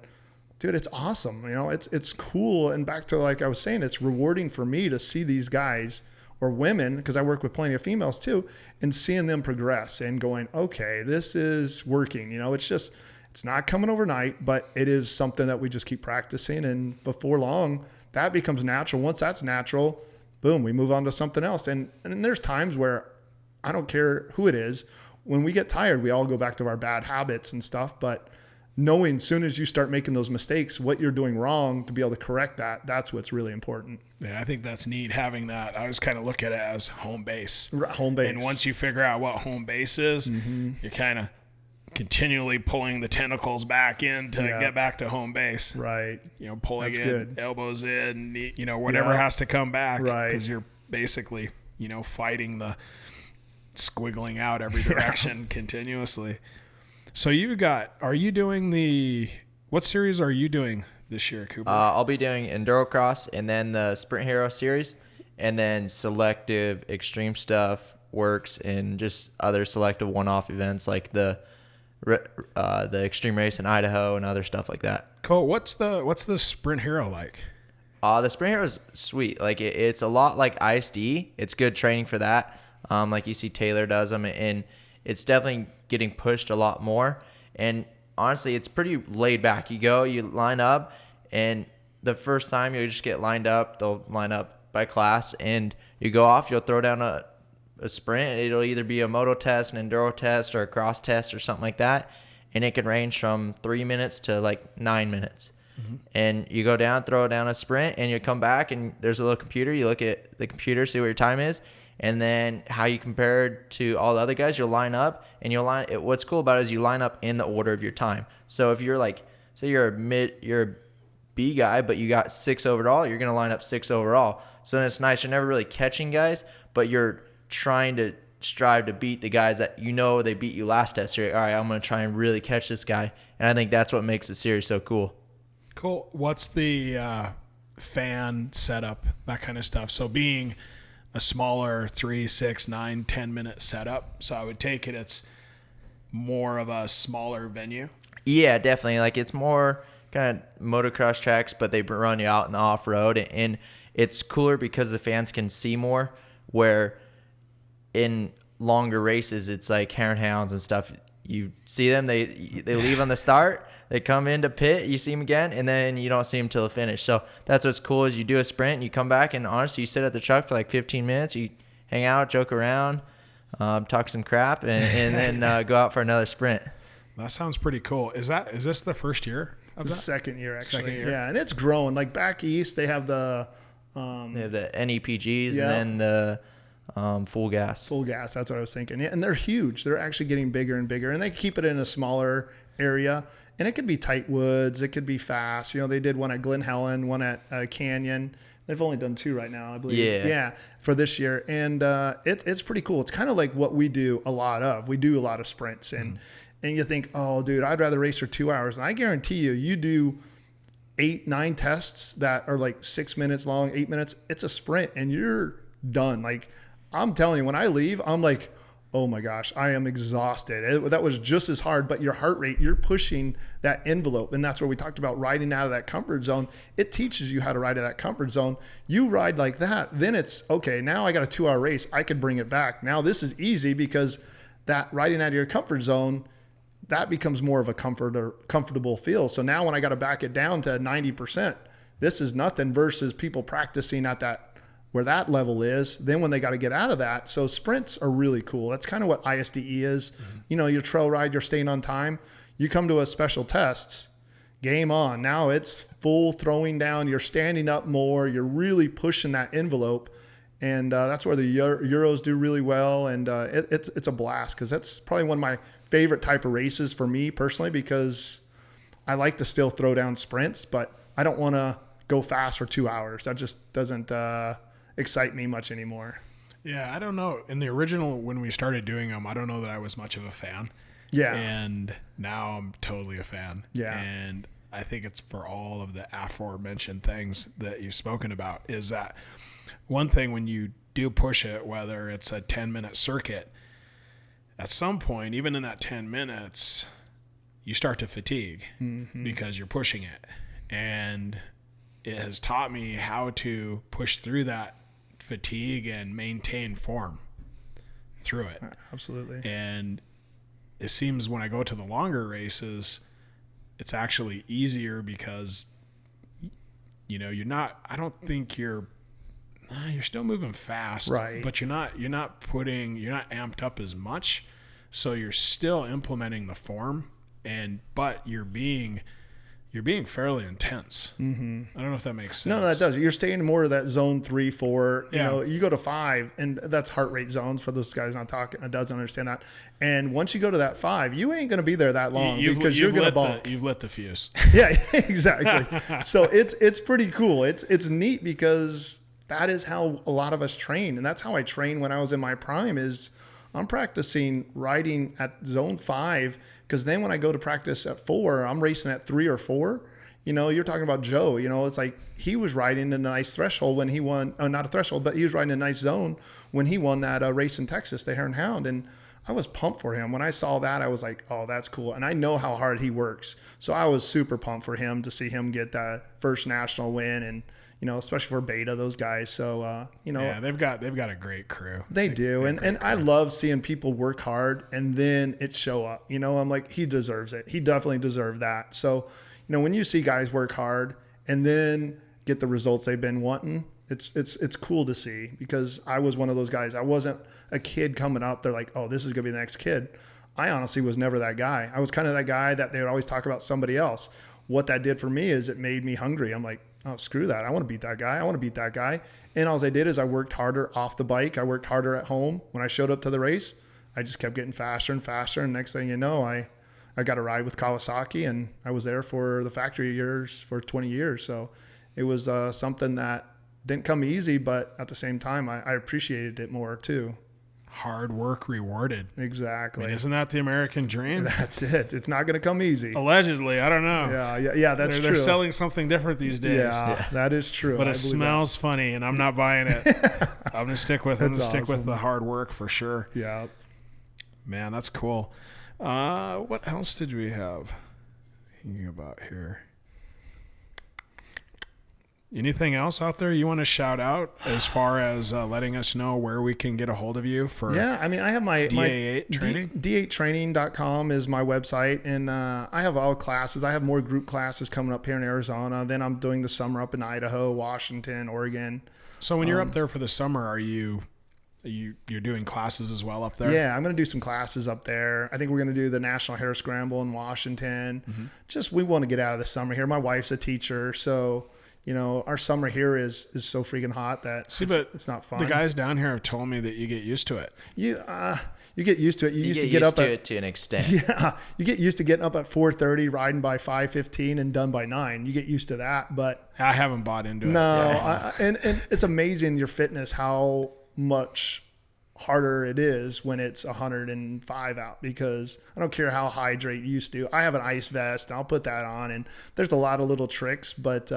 dude, it's awesome. You know, it's cool. And back to, like I was saying, it's rewarding for me to see these guys or women, because I work with plenty of females too, and seeing them progress and going, okay, this is working. You know, it's not coming overnight, but it is something that we just keep practicing. And before long, that becomes natural. Once that's natural, boom, we move on to something else. And there's times where I don't care who it is. When we get tired, we all go back to our bad habits and stuff. But knowing as soon as you start making those mistakes, what you're doing wrong to be able to correct that, that's what's really important. Yeah, I think that's neat having that. I always kind of look at it as home base. Home base. And once you figure out what home base is, you're kind of continually pulling the tentacles back in to get back to home base. Right. You know, pulling That's in, good. elbows in, you know, whatever has to come back. Right. Because you're basically, you know, fighting the squiggling out every direction continuously. So what series are you doing this year, Cooper? I'll be doing Enduro Cross and then the Sprint Hero series, and then selective extreme stuff, works, and just other selective one-off events like the extreme race in Idaho and other stuff like that. Cool. What's the Sprint Hero like? The Sprint Hero is sweet. Like it's a lot like ISD. It's good training for that. Like you see Taylor does them, and it's definitely getting pushed a lot more. And honestly, it's pretty laid back. You go, you line up, and the first time you just get lined up, they'll line up by class, and you go off, you'll throw down a sprint. It'll either be a moto test, an enduro test, or a cross test or something like that. And it can range from 3 minutes to like 9 minutes. And you go down, throw down a sprint, and you come back, and there's a little computer. You look at the computer, see what your time is, and then how you compare to all the other guys. You'll line up, and what's cool about it is you line up in the order of your time. So if you're like, say you're a B guy, but you got 6 overall, you're going to line up 6 overall. So then it's nice. You're never really catching guys, but you're trying to strive to beat the guys that you know they beat you last test. You're like, all right, I'm going to try and really catch this guy. And I think that's what makes the series so cool. Cool. What's the fan setup, that kind of stuff? So being a smaller 3, 6, 9, 10 minute setup, so I would take it's more of a smaller venue. Yeah, definitely. Like it's more kind of motocross tracks, but they run you out in the off-road, and it's cooler because the fans can see more, where in longer races it's like hare and hounds and stuff. You see them, they leave on the start, they come into pit, you see them again, and then you don't see them till the finish. So that's what's cool is you do a sprint and you come back, and honestly you sit at the truck for like 15 minutes, you hang out, joke around, talk some crap, and then go out for another sprint. That sounds pretty cool. Is this the first year of that? Second year, actually. Second year. Yeah, and it's growing. Like back east, they have the They have the NEPGs and then the full gas. Full gas, that's what I was thinking. Yeah, and they're huge. They're actually getting bigger and bigger, and they keep it in a smaller area. And it could be tight woods. It could be fast. You know, they did one at Glen Helen, one at Canyon. They've only done 2 right now, I believe. Yeah, for this year. And it's pretty cool. It's kind of like what we do a lot of. We do a lot of sprints. And you think, oh, dude, I'd rather race for 2 hours. And I guarantee you do 8, 9 tests that are like 6 minutes long, 8 minutes. It's a sprint, and you're done. Like, I'm telling you, when I leave, I'm like, oh my gosh, I am exhausted. That was just as hard, but your heart rate, you're pushing that envelope. And that's where we talked about riding out of that comfort zone. It teaches you how to ride out of that comfort zone. You ride like that, then it's, okay, now I got a 2-hour race. I could bring it back. Now this is easy because that riding out of your comfort zone, that becomes more of a comfortable feel. So now when I got to back it down to 90%, this is nothing versus people practicing at that where that level is, then when they got to get out of that. So sprints are really cool. That's kind of what ISDE is. You know, your trail ride, you're staying on time. You come to a special tests, game on. Now it's full throwing down. You're standing up more. You're really pushing that envelope. And that's where the Euros do really well. And it's a blast because that's probably one of my favorite type of races for me personally, because I like to still throw down sprints, but I don't want to go fast for 2 hours. That just doesn't excite me much anymore. Yeah, I don't know. In the original, when we started doing them, I don't know that I was much of a fan. Yeah. And now I'm totally a fan. Yeah. And I think it's for all of the aforementioned things that you've spoken about. Is that one thing, when you do push it, whether it's a 10-minute circuit, at some point, even in that 10 minutes, you start to fatigue because you're pushing it. And it has taught me how to push through that fatigue and maintain form through it. Absolutely. And it seems when I go to the longer races, it's actually easier because, you know, I don't think you're still moving fast, right? But you're not amped up as much. So you're still implementing the form, but you're being fairly intense. Mm-hmm. I don't know if that makes sense. No, that does. You're staying more of that zone 3, 4. You know, you go to 5, and that's heart rate zones for those guys not talking. Doesn't understand that. And once you go to that 5, you ain't going to be there that long because you're going to bump. You've lit the fuse. Yeah, exactly. So it's pretty cool. It's neat because that is how a lot of us train, and that's how I trained when I was in my prime. Is I'm practicing riding at zone 5. Because then when I go to practice at 4, I'm racing at 3 or 4. You know, you're talking about Joe. You know, it's like he was riding a nice threshold when he won. Not a threshold, but he was riding a nice zone when he won that race in Texas, the Hare and Hound. And I was pumped for him. When I saw that, I was like, oh, that's cool. And I know how hard he works. So I was super pumped for him to see him get that first national win. And, you know, especially for Beta, those guys. So, you know. Yeah, they've got a great crew. They do. And I love seeing people work hard and then it show up. You know, I'm like, he deserves it. He definitely deserved that. So, you know, when you see guys work hard and then get the results they've been wanting, it's cool to see, because I was one of those guys. I wasn't a kid coming up. They're like, oh, this is going to be the next kid. I honestly was never that guy. I was kind of that guy that they would always talk about somebody else. What that did for me is it made me hungry. I'm like, oh, screw that. I want to beat that guy. I want to beat that guy. And all I did is I worked harder off the bike. I worked harder at home. When I showed up to the race, I just kept getting faster and faster. And next thing you know, I got a ride with Kawasaki, and I was there for the factory years for 20 years. So it was something that didn't come easy, but at the same time, I appreciated it more too. Hard work rewarded. Exactly. I mean, isn't that the American dream? That's it. It's not going to come easy. Allegedly, I don't know. Yeah. That's true. They're selling something different these days. Yeah, that is true. But it smells funny, and I'm not buying it. I'm gonna stick with it. I'm gonna stick with the hard work for sure. Yeah. Man, that's cool. What else did we have? Thinking about here. Anything else out there you want to shout out as far as letting us know where we can get a hold of you for? Yeah, I mean, I have my D8 training. D8training.com is my website, and I have all classes. I have more group classes coming up here in Arizona. Then I'm doing the summer up in Idaho, Washington, Oregon. So when you're up there for the summer, are you're doing classes as well up there? Yeah, I'm going to do some classes up there. I think we're going to do the National Hare Scramble in Washington. Mm-hmm. Just we want to get out of the summer here. My wife's a teacher, so you know, our summer here is so freaking hot that it's not fun. The guys down here have told me that you get used to it. You get used to it. You used to get up to it to an extent. Yeah, you get used to getting up at 4:30, riding by 5:15, and done by 9. You get used to that, but I haven't bought into it. No, and it's amazing your fitness, how much harder it is when it's 105 out, because I don't care how hydrate you used to. I have an ice vest, and I'll put that on, and there's a lot of little tricks, but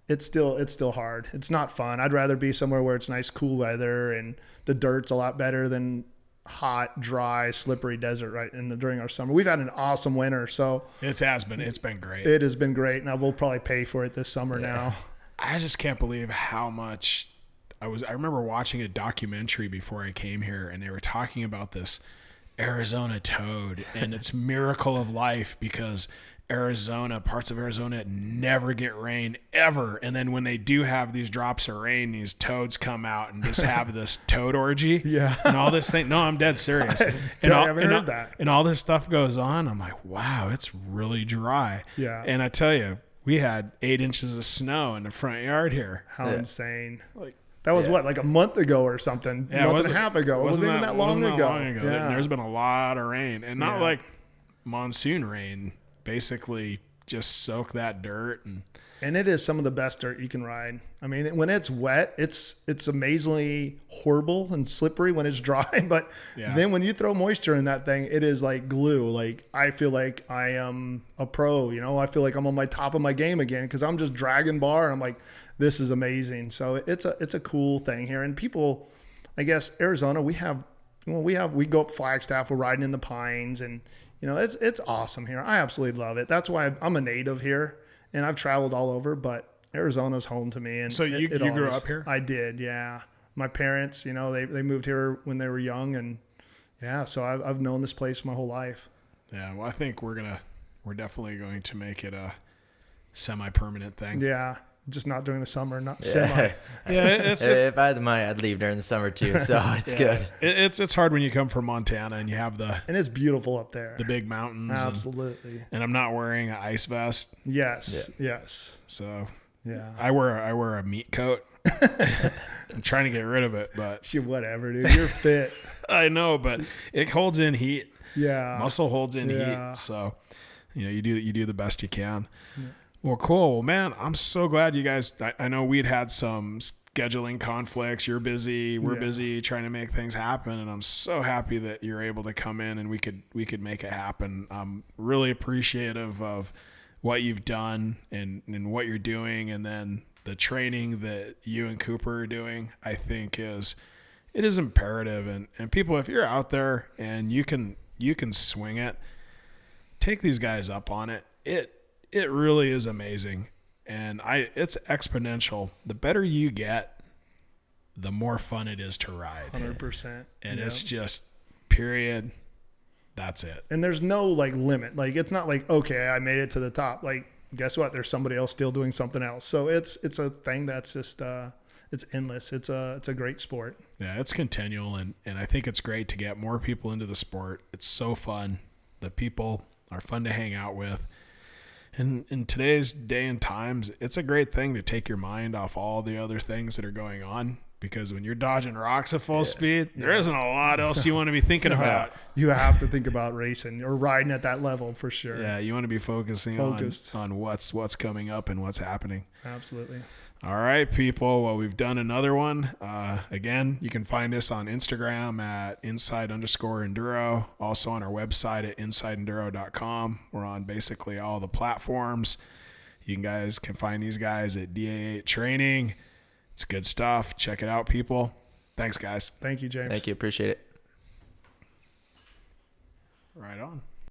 it's still hard. It's not fun. I'd rather be somewhere where it's nice, cool weather, and the dirt's a lot better than hot, dry, slippery desert during our summer. We've had an awesome winter, so it's been great. It has been great, and we'll probably pay for it this summer now. I just can't believe how much I remember watching a documentary before I came here, and they were talking about this Arizona toad and its miracle of life, because parts of Arizona never get rain ever. And then when they do have these drops of rain, these toads come out and just have this toad orgy. Yeah. And all this thing. No, I'm dead serious. I haven't heard that. And all this stuff goes on. I'm like, wow, it's really dry. Yeah. And I tell you, we had 8 inches of snow in the front yard here. How insane. That was what, like a month ago or something, Yeah, month and a half ago. It wasn't even that long ago. Yeah. There's been a lot of rain, and not Yeah. like monsoon rain. Basically, just soak that dirt And it is some of the best dirt you can ride. I mean, when it's wet, it's amazingly horrible and slippery when it's dry. But Yeah. then when you throw moisture in that thing, it is like glue. Like I feel like I am a pro. You know, I feel like I'm on my top of my game again because I'm just dragging bar. And I'm like, this is amazing. So it's a cool thing here. And people, I guess Arizona, we go up Flagstaff. We're riding in the pines, and you know, it's awesome here. I absolutely love it. That's why I'm a native here. And I've traveled all over, but Arizona's home to me. And So you grew up here? I did, yeah. My parents, you know, they moved here when they were young, and yeah, so I've known this place my whole life. Yeah, well, I think we're definitely going to make it a semi-permanent thing. Yeah, just not during the summer, not semi. Yeah, it's If I had the money, I'd leave during the summer too. So it's good. It's hard when you come from Montana and you have the And it's beautiful up there. big mountains. Absolutely. And I'm not wearing an ice vest, Yes. Yes. so Yeah. I wear a meat coat. I'm trying to get rid of it, but Shit, whatever, dude. You're fit. I know, but it holds in heat. Yeah. Muscle holds in Yeah. heat, so you know you do the best you can. Well, cool. Well, man, I'm so glad you guys. I know we'd had some scheduling conflicts. You're busy. We're busy trying to make things happen, and I'm so happy that you're able to come in and we could make it happen. I'm really appreciative of what you've done and what you're doing, and then the training that you and Cooper are doing. I think it is imperative, and people, if you're out there and you can swing it, take these guys up on it. It really is amazing, and it's exponential. The better you get, the more fun it is to ride. 100%. And it's just period. That's it. And there's no like limit. Like it's not like, okay, I made it to the top. Like, guess what? There's somebody else still doing something else. So it's a thing that's just it's endless. It's a great sport. Yeah, it's continual, and I think it's great to get more people into the sport. It's so fun. The people are fun to hang out with. And in today's day and times, it's a great thing to take your mind off all the other things that are going on, because when you're dodging rocks at full speed, there isn't a lot else you want to be thinking about. You have to think about racing or riding at that level for sure. Yeah, you want to be focusing on what's coming up and what's happening. Absolutely. All right, people. Well, we've done another one. Again, you can find us on Instagram at inside_enduro. Also on our website at insideenduro.com. We're on basically all the platforms. You guys can find these guys at DA8 Training. It's good stuff. Check it out, people. Thanks, guys. Thank you, James. Thank you. Appreciate it. Right on.